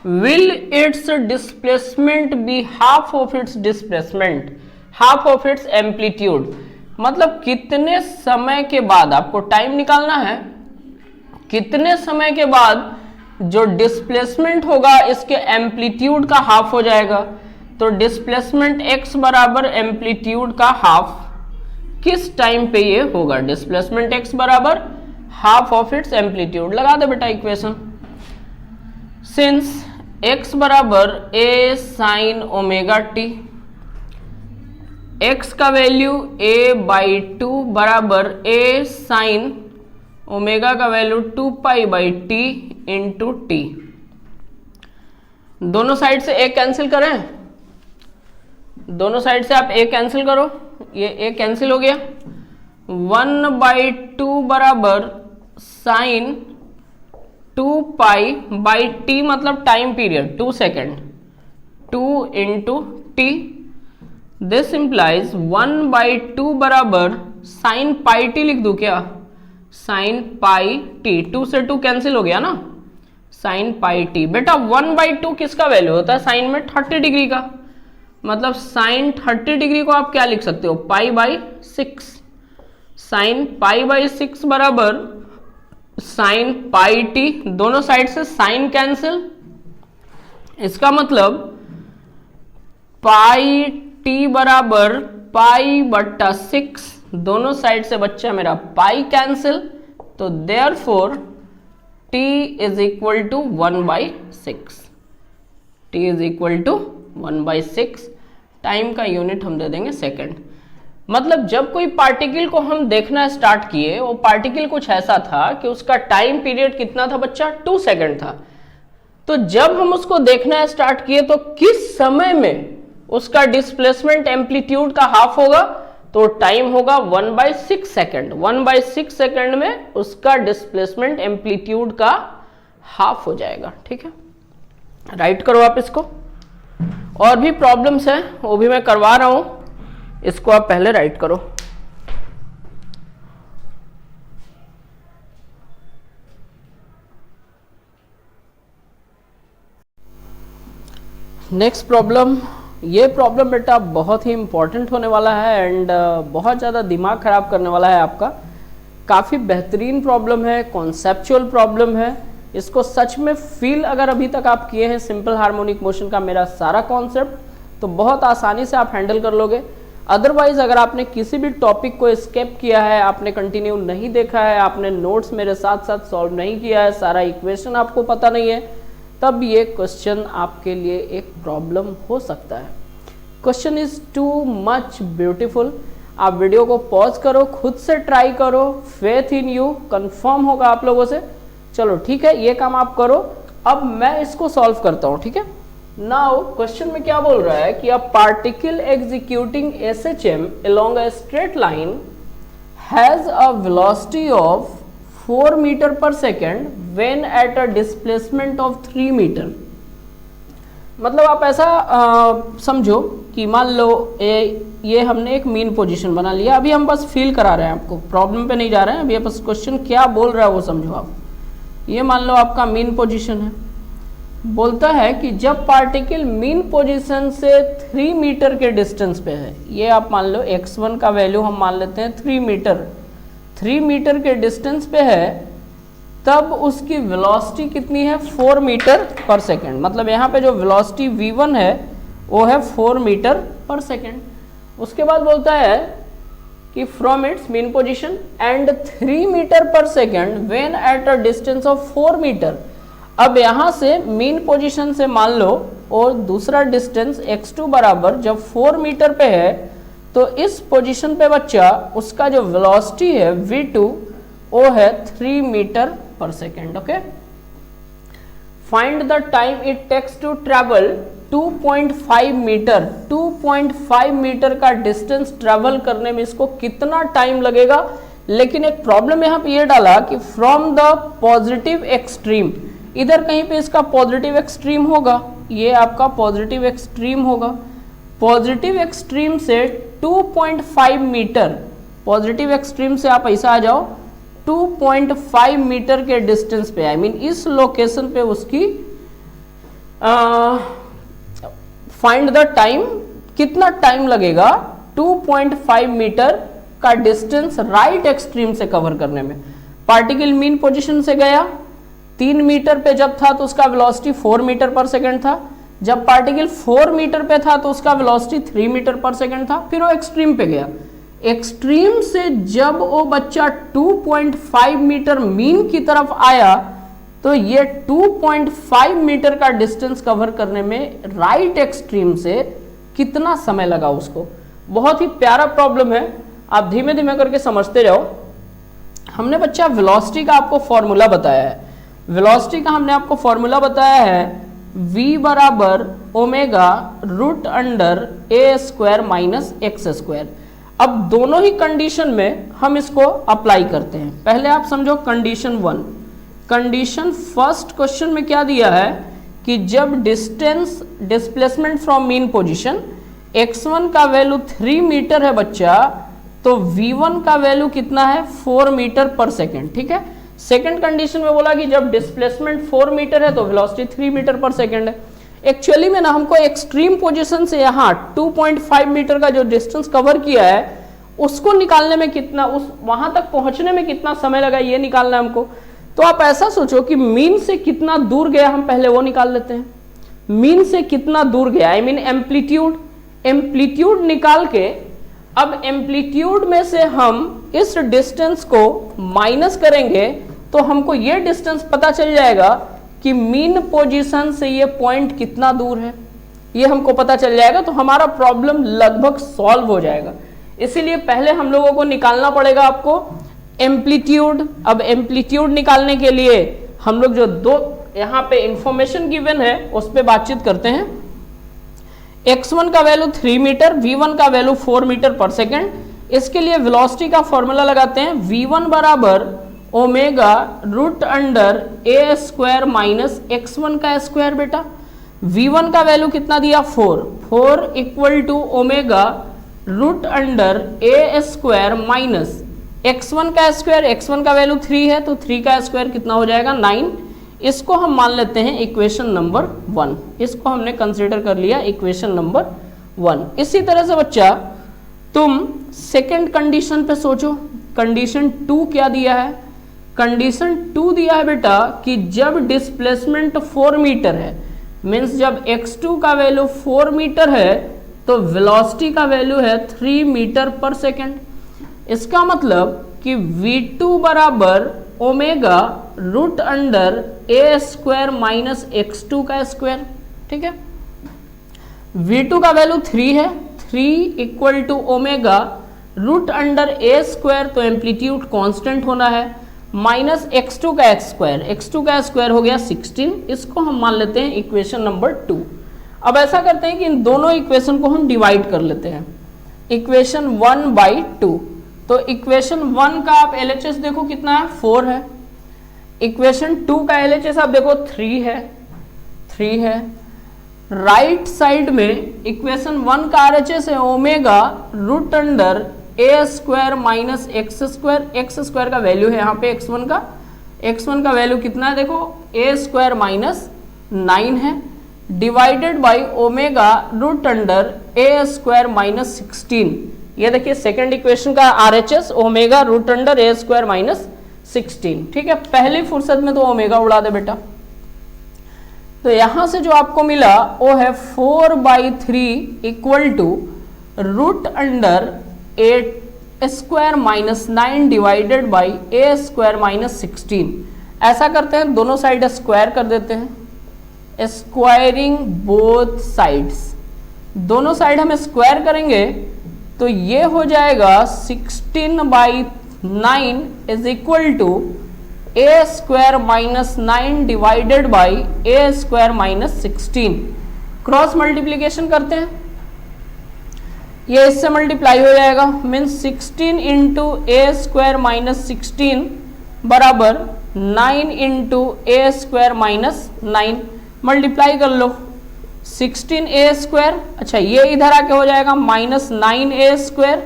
will its displacement be half of its displacement, half of its amplitude। मतलब कितने समय के बाद आपको टाइम निकालना है, कितने समय के बाद जो डिस्प्लेसमेंट होगा इसके एम्पलीट्यूड का हाफ हो जाएगा। तो डिस्प्लेसमेंट x बराबर एम्पलीट्यूड का हाफ, किस टाइम पे ये होगा? डिस्प्लेसमेंट x बराबर हाफ ऑफ इट्स एम्पलीट्यूड। लगा दे बेटा इक्वेशन। सिंस x बराबर a sign omega T, x का वैल्यू a/2 बराबर a साइन ओमेगा का वैल्यू 2π/t इंटू टी। दोनों साइड से a कैंसिल करें, दोनों साइड से आप a कैंसिल करो, ये a कैंसिल हो गया। 1/2 बराबर साइन 2π/t मतलब time period 2 second, 2 into T. This implies 1/2 बराबर साइन पाई टी लिख दूं क्या? साइन पाई टी, 2 से 2 कैंसिल हो गया ना, साइन पाई टी। बेटा 1/2 किसका वैल्यू होता है साइन में? 30 डिग्री का, मतलब साइन 30 डिग्री को आप क्या लिख सकते हो? π/6। साइन π/6 बराबर साइन पाई टी, दोनों साइड से साइन कैंसिल, इसका मतलब पाई टी बराबर π/6, दोनों साइड से बच्चा मेरा पाई कैंसिल, तो therefore t is equal to 1/6। t is equal to 1/6। Time का यूनिट हम दे देंगे सेकेंड। मतलब जब कोई पार्टिकल को हम देखना स्टार्ट किए, वो पार्टिकल कुछ ऐसा था कि उसका टाइम पीरियड कितना था बच्चा? 2 सेकेंड था। तो जब हम उसको देखना स्टार्ट किए तो किस समय में उसका डिस्प्लेसमेंट एम्पलीट्यूड का हाफ होगा? तो टाइम होगा 1/6 सेकेंड। 1/6 सेकेंड में उसका डिस्प्लेसमेंट एम्पलीट्यूड का हाफ हो जाएगा। ठीक है, राइट करो आप इसको। और भी प्रॉब्लम्स हैं वो भी मैं करवा रहा हूं, इसको आप पहले राइट करो। नेक्स्ट प्रॉब्लम, ये प्रॉब्लम बेटा बहुत ही इंपॉर्टेंट होने वाला है एंड बहुत ज़्यादा दिमाग खराब करने वाला है आपका। काफ़ी बेहतरीन प्रॉब्लम है, कॉन्सेप्चुअल प्रॉब्लम है। इसको सच में फील अगर अभी तक आप किए हैं सिंपल हार्मोनिक मोशन का मेरा सारा कॉन्सेप्ट, तो बहुत आसानी से आप हैंडल कर लोगे। अदरवाइज अगर आपने किसी भी टॉपिक को स्किप किया है, आपने कंटिन्यू नहीं देखा है, आपने नोट्स मेरे साथ साथ सॉल्व नहीं किया है, सारा इक्वेशन आपको पता नहीं है, तब ये क्वेश्चन आपके लिए एक प्रॉब्लम हो सकता है। Question is too much beautiful. आप वीडियो को पॉज करो, खुद से ट्राई करो, फेथ इन यू, कंफर्म होगा आप लोगों से। चलो ठीक है, ये काम आप करो। अब मैं इसको सॉल्व करता हूँ। ठीक है, नाउ क्वेश्चन में क्या बोल रहा है कि a particle executing SHM along a straight line has a velocity of 4 metre per second when at a displacement of 3 metre. मतलब आप ऐसा समझो कि मान लो ये हमने एक मीन पोजीशन बना लिया। अभी हम बस फील करा रहे हैं आपको, प्रॉब्लम पे नहीं जा रहे हैं। अभी बस क्वेश्चन क्या बोल रहा है वो समझो आप। ये मान लो आपका मीन पोजीशन है। बोलता है कि जब पार्टिकल मीन पोजीशन से 3 मीटर के डिस्टेंस पे है, ये आप मान लो x1 का वैल्यू हम मान लेते हैं 3 मीटर, 3 मीटर के डिस्टेंस पे है, तब उसकी वेलोसिटी कितनी है 4 मीटर पर सेकेंड। मतलब यहाँ पे जो वेलोसिटी v1 है वो है 4 मीटर पर सेकेंड। उसके बाद बोलता है कि from its mean position and 3 metre per second when at a distance of 4 metre. अब यहाँ से मीन पोजीशन से मान लो और दूसरा डिस्टेंस x2 बराबर जब 4 मीटर पे है, तो इस पोजीशन पे बच्चा उसका जो वेलोसिटी है v2 वो है 3 metre per second. Okay, find the time it takes to travel 2.5 metre. 2.5 metre का डिस्टेंस ट्रेवल करने में इसको कितना टाइम लगेगा। लेकिन एक प्रॉब्लम यहाँ पे ये डाला कि फ्रॉम द पॉजिटिव एक्सट्रीम, इधर कहीं पे इसका पॉजिटिव एक्सट्रीम होगा, ये आपका पॉजिटिव एक्सट्रीम होगा। पॉजिटिव एक्सट्रीम से 2.5 मीटर, पॉजिटिव एक्सट्रीम से आप ऐसा आ जाओ 2.5 मीटर के डिस्टेंस पे, आई मीन इस लोकेशन पे उसकी फाइंड द टाइम, कितना टाइम लगेगा 2.5 मीटर का डिस्टेंस राइट एक्सट्रीम से कवर करने में। पार्टिकल मीन पोजीशन से गया, 3 मीटर पे जब था तो उसका वेलोसिटी 4 मीटर पर सेकंड था। जब पार्टिकल 4 मीटर पे था तो उसका वेलोसिटी 3 मीटर पर सेकंड था। फिर वो एक्सट्रीम पे गया, एक्सट्रीम से जब वो बच्चा 2.5 मीटर मीन की तरफ आया, तो ये 2.5 मीटर का डिस्टेंस कवर करने में राइट एक्सट्रीम से कितना समय लगा उसको। बहुत ही प्यारा प्रॉब्लम है, आप धीमे धीमे करके समझते जाओ। हमने बच्चा वेलोसिटी का आपको फॉर्मूला बताया है, वेलोसिटी का हमने आपको फॉर्मूला बताया है v बराबर omega root under a square minus x square. अब दोनों ही कंडीशन में हम इसको अप्लाई करते हैं। पहले आप समझो कंडीशन 1। कंडीशन फर्स्ट क्वेश्चन में क्या दिया है कि जब distance displacement from mean position x1 का वैल्यू 3 मीटर है बच्चा, तो v1 का वैल्यू कितना है 4 मीटर पर सेकेंड। ठीक है, सेकंड कंडीशन में बोला कि जब डिस्प्लेसमेंट 4 मीटर है तो वेलोसिटी 3 मीटर पर सेकेंड है। एक्चुअली में ना हमको एक्सट्रीम पोजीशन से यहाँ 2.5 मीटर का जो डिस्टेंस कवर किया है उसको निकालने में कितना, उस वहां तक पहुंचने में कितना समय लगा ये निकालना है हमको। तो आप ऐसा सोचो कि मीन से कितना दूर गया, हम पहले वो निकाल लेते हैं। मीन से कितना दूर गया, आई मीन एम्पलीट्यूड, एम्पलीट्यूड निकाल के अब एम्पलीट्यूड में से हम इस डिस्टेंस को माइनस करेंगे तो हमको ये डिस्टेंस पता चल जाएगा कि मीन पोजीशन से ये पॉइंट कितना दूर है, ये हमको पता चल जाएगा। तो हमारा प्रॉब्लम लगभग सॉल्व हो जाएगा। इसीलिए पहले हम लोगों को निकालना पड़ेगा आपको एम्पलीट्यूड। अब एम्पलीट्यूड निकालने के लिए हम लोग जो दो यहाँ पे इंफॉर्मेशन गिवन है उस पर बातचीत करते हैं। x1 का वैल्यू 3 मीटर, v1 का वैल्यू 4 मीटर पर सेकेंड। इसके लिए वेलोसिटी का फॉर्मूला लगाते हैं, v1 बराबर omega root under a square minus x1 का स्क्वायर। बेटा v1 का वैल्यू कितना दिया 4 equal to omega root under a square minus x1 का स्क्वायर, x1 का वैल्यू 3 है तो 3 का स्क्वायर कितना हो जाएगा 9। इसको हम मान लेते हैं इक्वेशन नंबर 1, इसको हमने कंसीडर कर लिया इक्वेशन नंबर 1। इसी तरह से बच्चा तुम सेकंड कंडीशन पे सोचो, कंडीशन 2 क्या दिया है। कंडीशन 2 दिया है बेटा कि जब डिस्प्लेसमेंट 4 मीटर है, मीन्स जब x2 का वैल्यू 4 मीटर है तो वेलोसिटी का वैल्यू है 3 मीटर पर सेकेंड। इसका मतलब कि v2 बराबर omega root under a square minus x2 का स्क्वायर। ठीक है, v2 का वैल्यू 3 है, 3 equal to omega root under a square, तो एम्पलीट्यूड कांस्टेंट होना है, माइनस x2 का स्क्वायर, x2 का स्क्वायर हो गया 16। इसको हम मान लेते हैं इक्वेशन नंबर 2। अब ऐसा करते हैं कि इन दोनों इक्वेशन को हम डिवाइड कर लेते हैं, इक्वेशन 1/2। तो इक्वेशन 1 का आप LHS देखो कितना है 4 है, इक्वेशन 2 का LHS आप देखो 3 है। राइट साइड में इक्वेशन 1 का RHS है omega root under a square minus x square. X square का वैल्यू है यहाँ पे x1 का, x1 का वैल्यू कितना है, देखो a स्क्वायर माइनस 9 है, divided by omega root under a square minus 16। ये देखिए सेकंड इक्वेशन का RHS omega root under a square minus 16। ठीक है, पहली फुर्सत में तो ओमेगा उड़ा दे बेटा। तो यहां से जो आपको मिला वो है 4/3 equal to root under a square minus 9 divided by a square minus 16। ऐसा करते हैं, दोनों साइड स्क्वायर कर देते हैं, स्क्वायरिंग बोथ साइड्स। दोनों साइड हम स्क्वायर करेंगे तो ये हो जाएगा 16/9 is equal to a square minus 9 divided by a square minus 16। Cross multiplication करते हैं, ये इससे मल्टीप्लाई हो जाएगा, means 16 into a square minus 16 बराबर 9 into a square minus 9। Multiply कर लो, 16 ए स्क्वायर, अच्छा ये इधर आके हो जाएगा माइनस 9 ए स्क्वायर।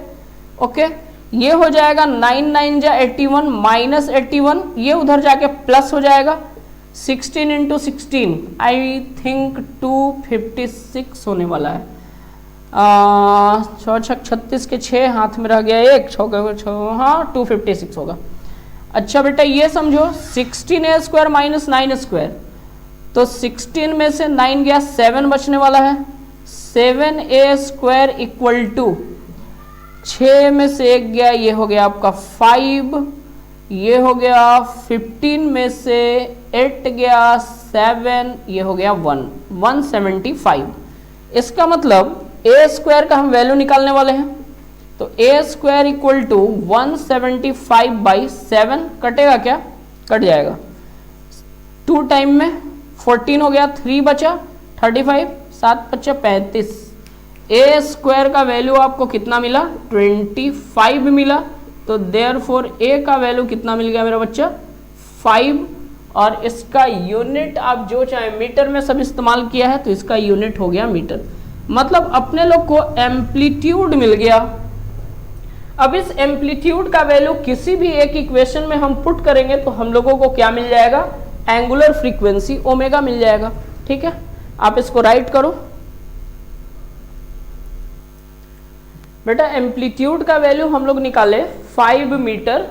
ओके, ये हो जाएगा 9 9 जा 81 माइनस 81, ये उधर जाके प्लस हो जाएगा। 16 इंटू 16 आई थिंक 256 होने वाला है। 6 6 36 के 6 हाथ में रह गया, एक 6 हाँ 256 होगा। अच्छा बेटा ये समझो 16 ए स्क्वायर माइनस 9 स्क्वायर, तो 16 में से 9 गया 7 बचने वाला है, 7 ए स्क्वायर इक्वल टू 6 में से 1 गया, ये हो गया आपका 5, ये हो गया 15 में से 8 गया 7, ये हो गया 175। इसका मतलब ए स्क्वायर का हम वैल्यू निकालने वाले हैं, तो ए स्क्वायर इक्वल टू 175/7 कटेगा क्या, कट जाएगा। 2 टाइम में 14 हो गया, 3 बचा 35, 7 बचा 35। ए स्क्वायर का वैल्यू आपको कितना मिला, 25 मिला। तो देयरफॉर ए का वैल्यू कितना मिल गया मेरा बच्चा, 5। और इसका यूनिट आप जो चाहे मीटर में सब इस्तेमाल किया है, तो इसका यूनिट हो गया मीटर। मतलब अपने लोग को एम्पलीट्यूड मिल गया। अब इस एम्पलीट्यूड का वैल्यू किसी भी एक इक्वेशन में हम पुट करेंगे तो हम लोगों को क्या मिल जाएगा, एंगुलर फ्रीक्वेंसी ओमेगा मिल जाएगा। ठीक है, आप इसको राइट करो बेटा। एम्पलीट्यूड का वैल्यू हम लोग निकाले 5 मीटर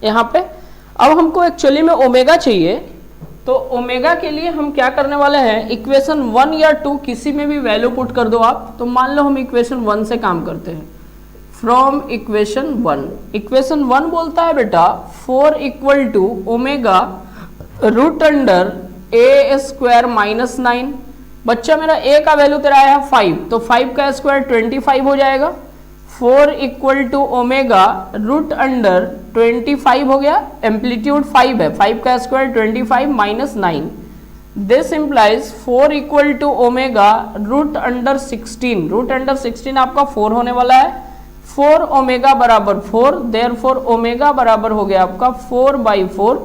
यहाँ पे। अब हमको एक्चुअली में ओमेगा चाहिए, तो ओमेगा के लिए हम क्या करने वाले हैं, इक्वेशन 1 या 2 किसी में भी वैल्यू पुट कर दो आप। तो मान लो हम इक्वेशन 1 से काम करते हैं। फ्रॉम इक्वेशन 1, इक्वेशन 1 बोलता है बेटा 4 equal to omega root under a square minus 9। बच्चा मेरा ए का वैल्यू तेरा आया 5, तो 5 का स्क्वायर 25 हो जाएगा। 4 equal to omega root under 25 हो गया, एम्पलीट्यूड 5 है, 5 का square 25 minus 9। This implies 4 equal to omega root under 16। Root under 16 आपका 4 होने वाला है। 4 ओमेगा बराबर 4, देयरफॉर ओमेगा बराबर हो गया आपका 4/4,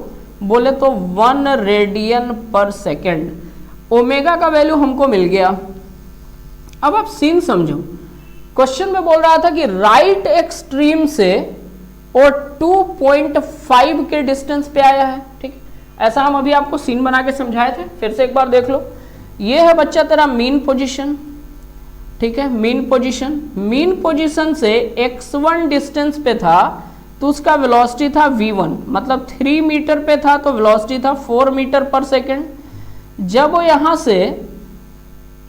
बोले तो 1 रेडियन पर सेकेंड। ओमेगा का वैल्यू हमको मिल गया। अब आप सीन समझो, क्वेश्चन में बोल रहा था कि राइट एक्सट्रीम से और 2.5 के डिस्टेंस पे आया है। ठीक, ऐसा हम अभी आपको सीन बना के समझाए थे, फिर से एक बार देख लो। ये है बच्चा तेरा मीन पोजीशन। ठीक है, मीन पोजीशन, मीन पोजीशन से x1 डिस्टेंस पे था तो उसका वेलोसिटी था v1, मतलब 3 मीटर पे था तो वेलोसिटी था 4 मीटर पर सेकेंड। जब वो यहां से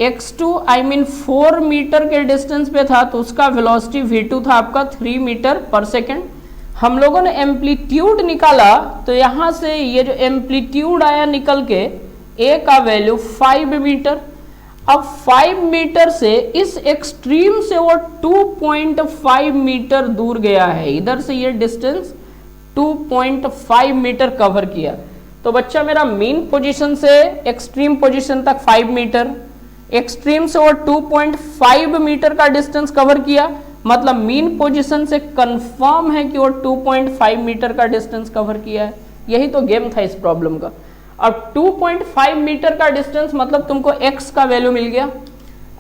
x2 आई मीन 4 मीटर के डिस्टेंस पे था तो उसका वेलोसिटी v2 था आपका 3 मीटर पर सेकेंड। हम लोगों ने एम्पलीट्यूड निकाला, तो यहां से ये जो एम्पलीट्यूड आया निकल के a का वैल्यू 5 मीटर। अब 5 मीटर से इस एक्सट्रीम से वो 2.5 मीटर दूर गया है, इधर से ये डिस्टेंस 2.5 मीटर कवर किया। तो बच्चा मेरा मीन पोजीशन से एक्सट्रीम पोजीशन तक 5 मीटर, एक्सट्रीम से वो 2.5 मीटर का डिस्टेंस कवर किया, मतलब मीन पोजीशन से कंफर्म है कि वो 2.5 मीटर का डिस्टेंस कवर किया है। यही तो गेम था इस प्रॉब्लम का। अब 2.5 मीटर का डिस्टेंस मतलब तुमको x का वैल्यू मिल गया।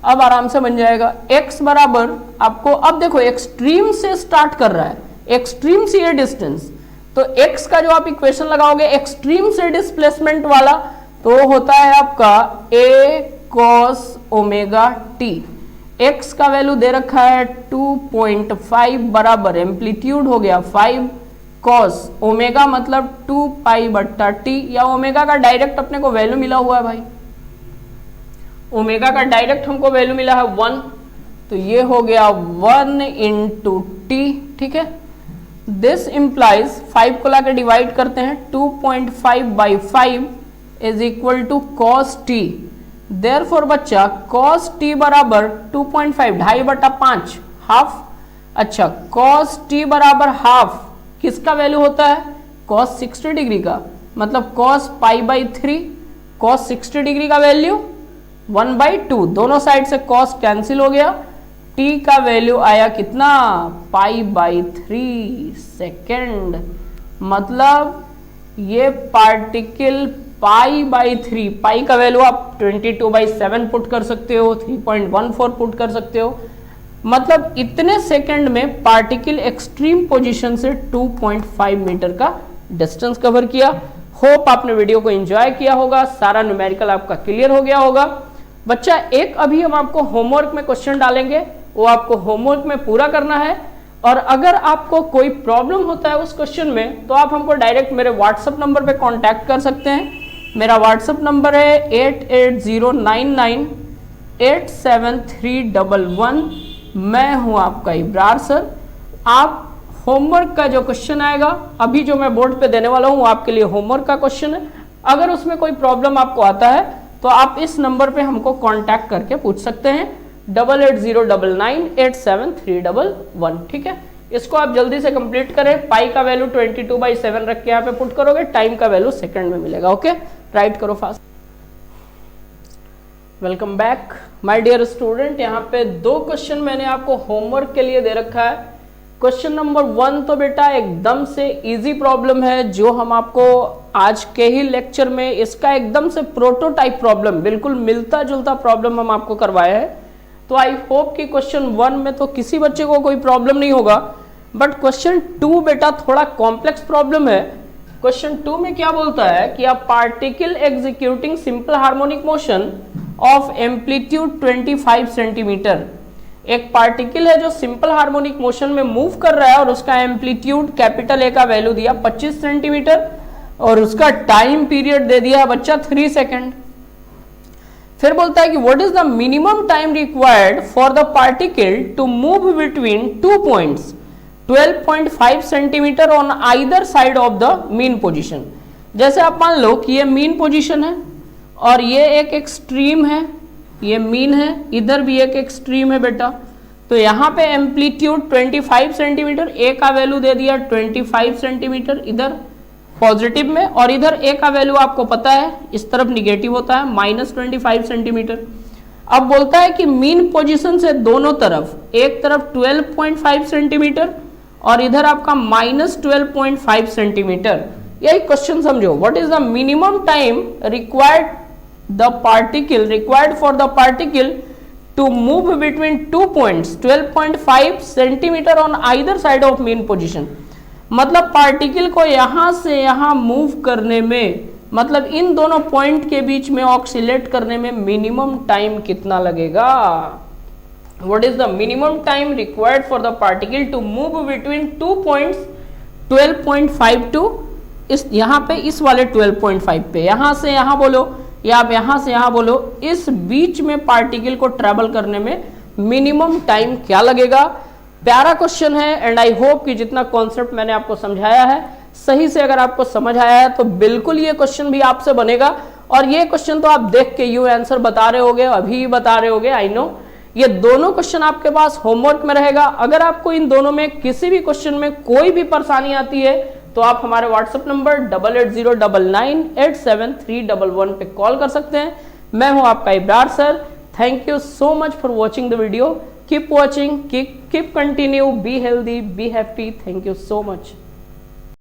अब आराम से बन जाएगा x बराबर आपको, अब देखो एक्सट्रीम से स्टार्ट कर रहा है, एक्सट्रीम से ये डिस्टेंस, तो x का जो आप इक्वेशन लगाओगे एक्सट्रीम से डिस्प्लेसमेंट वाला, तो होता है आपका a cos omega t। x का वैल्यू दे रखा है 2.5 बराबर एम्पलीट्यूड हो गया 5 cos ओमेगा मतलब 2 पाई बट्टा t, या ओमेगा का डायरेक्ट अपने को वैल्यू मिला हुआ है भाई, ओमेगा का डायरेक्ट हमको वैल्यू मिला है 1, तो ये हो गया 1 इंटू टी। ठीक है, दिस इंप्लाइज 5 को लाके डिवाइड करते हैं 2.5 by 5 is equal to cos t. Therefore बच्चा कॉस टी बराबर 2.5 ढाई बटा 5 हाफ। अच्छा, कॉस टी बराबर हाफ किसका वैल्यू होता है, कॉस 60 डिग्री का, मतलब cos pi by 3, cos 60 degree का वैल्यू 1/2, दोनों साइड से कॉस कैंसिल हो गया, t का वैल्यू आया कितना, पाई बाई 3 सेकेंड। मतलब ये पार्टिकल पाई बाई 3, पाई का वैल्यू आप 22/7 पुट कर सकते हो, 3.14 पुट कर सकते हो, मतलब इतने सेकंड में पार्टिकल एक्सट्रीम पोजीशन से 2.5 मीटर का डिस्टेंस कवर किया। होप आपने वीडियो को एंजॉय किया होगा, सारा न्यूमेरिकल आपका क्लियर हो गया होगा। बच्चा एक अभी हम आपको होमवर्क में क्वेश्चन डालेंगे, वो आपको होमवर्क में पूरा करना है, और अगर आपको कोई प्रॉब्लम होता है उस क्वेश्चन में तो आप हमको डायरेक्ट मेरे व्हाट्सएप नंबर पे कांटेक्ट कर सकते हैं। मेरा व्हाट्सएप नंबर है 8809987311। मैं हूं आपका इब्रार सर। आप होमवर्क का जो क्वेश्चन आएगा, अभी जो मैं बोर्ड पे देने वाला हूं वो आपके लिए होमवर्क का क्वेश्चन है। अगर उसमें कोई प्रॉब्लम आपको आता है तो आप इस नंबर पे हमको कांटेक्ट करके पूछ सकते हैं 8809987311। ठीक है, इसको आप जल्दी से कंप्लीट करें। पाई का वैल्यू 22/7 रख के यहाँ पे पुट करोगे, टाइम का वैल्यू सेकंड में मिलेगा। ओके, राइट करो fast. Welcome back my dear student. यहाँ पे 2 क्वेश्चन मैंने आपको होमवर्क के लिए दे रखा है। क्वेश्चन नंबर 1 तो बेटा एकदम से इजी प्रॉब्लम है, जो हम आपको आज के ही लेक्चर में इसका एकदम से प्रोटोटाइप प्रॉब्लम, बिल्कुल मिलता जुलता प्रॉब्लम हम आपको करवाया है। तो आई होप कि क्वेश्चन 1 में तो किसी बच्चे को कोई प्रॉब्लम नहीं होगा, बट क्वेश्चन 2 बेटा थोड़ा कॉम्प्लेक्स प्रॉब्लम है। क्वेश्चन 2 में क्या बोलता है कि a particle executing simple harmonic motion of amplitude 25 centimetre. एक पार्टिकल है जो सिंपल हार्मोनिक मोशन में मूव कर रहा है और उसका एम्पलीट्यूड कैपिटल ए का वैल्यू दिया 25 सेंटीमीटर और उसका टाइम पीरियड दे दिया बच्चा 3 सेकेंड। फिर बोलता है कि what is the minimum time required for the particle to move between 2 points 12.5 centimetre on either side of the mean position. जैसे आप मान लो कि ये मीन पोजीशन है और ये एक एक्सट्रीम है, ये मीन है, इधर भी एक एक्सट्रीम है बेटा। तो यहाँ पे एम्पलीट्यूड 25 सेंटीमीटर, ए का वैल्यू दे दिया 25 सेंटीमीटर इधर पॉजिटिव में, और इधर ए का वैल्यू आपको पता है इस तरफ निगेटिव होता है -25 सेंटीमीटर। अब बोलता है कि मीन पोजीशन से दोनों तरफ, एक तरफ 12.5 सेंटीमीटर और इधर आपका -12.5 सेंटीमीटर। यही क्वेश्चन समझो, what is the minimum time required for the particle to move between 2 points 12.5 centimetre on either side of mean position। मतलब पार्टिकल को यहां से यहां मूव करने में, मतलब इन दोनों पॉइंट के बीच में ऑक्सीलेट करने में मिनिमम टाइम कितना लगेगा। What is the minimum time required for the particle to move between 2 points 12.5 to इस यहाँ पे इस वाले 12.5 पे, यहां से यहां बोलो या आप यहां से यहां बोलो, इस बीच में पार्टिकल को ट्रेवल करने में मिनिमम टाइम क्या लगेगा। प्यारा क्वेश्चन है एंड आई होप कि जितना कॉन्सेप्ट मैंने आपको समझाया है सही से अगर आपको समझ आया है तो बिल्कुल ये क्वेश्चन भी आपसे बनेगा। और ये क्वेश्चन तो आप देख के यू आंसर बता रहे होगे, अभी बता रहे होगे, आई नो। ये दोनों क्वेश्चन आपके पास होमवर्क में रहेगा। अगर आपको इन दोनों में किसी भी क्वेश्चन में कोई भी परेशानी आती है तो आप हमारे व्हाट्सएप नंबर 8809987311 पे कॉल कर सकते हैं। मैं हूं आपका Ibrar sir. Thank you so much for watching the video. Keep watching, keep continue, be healthy, be happy. Thank you so much.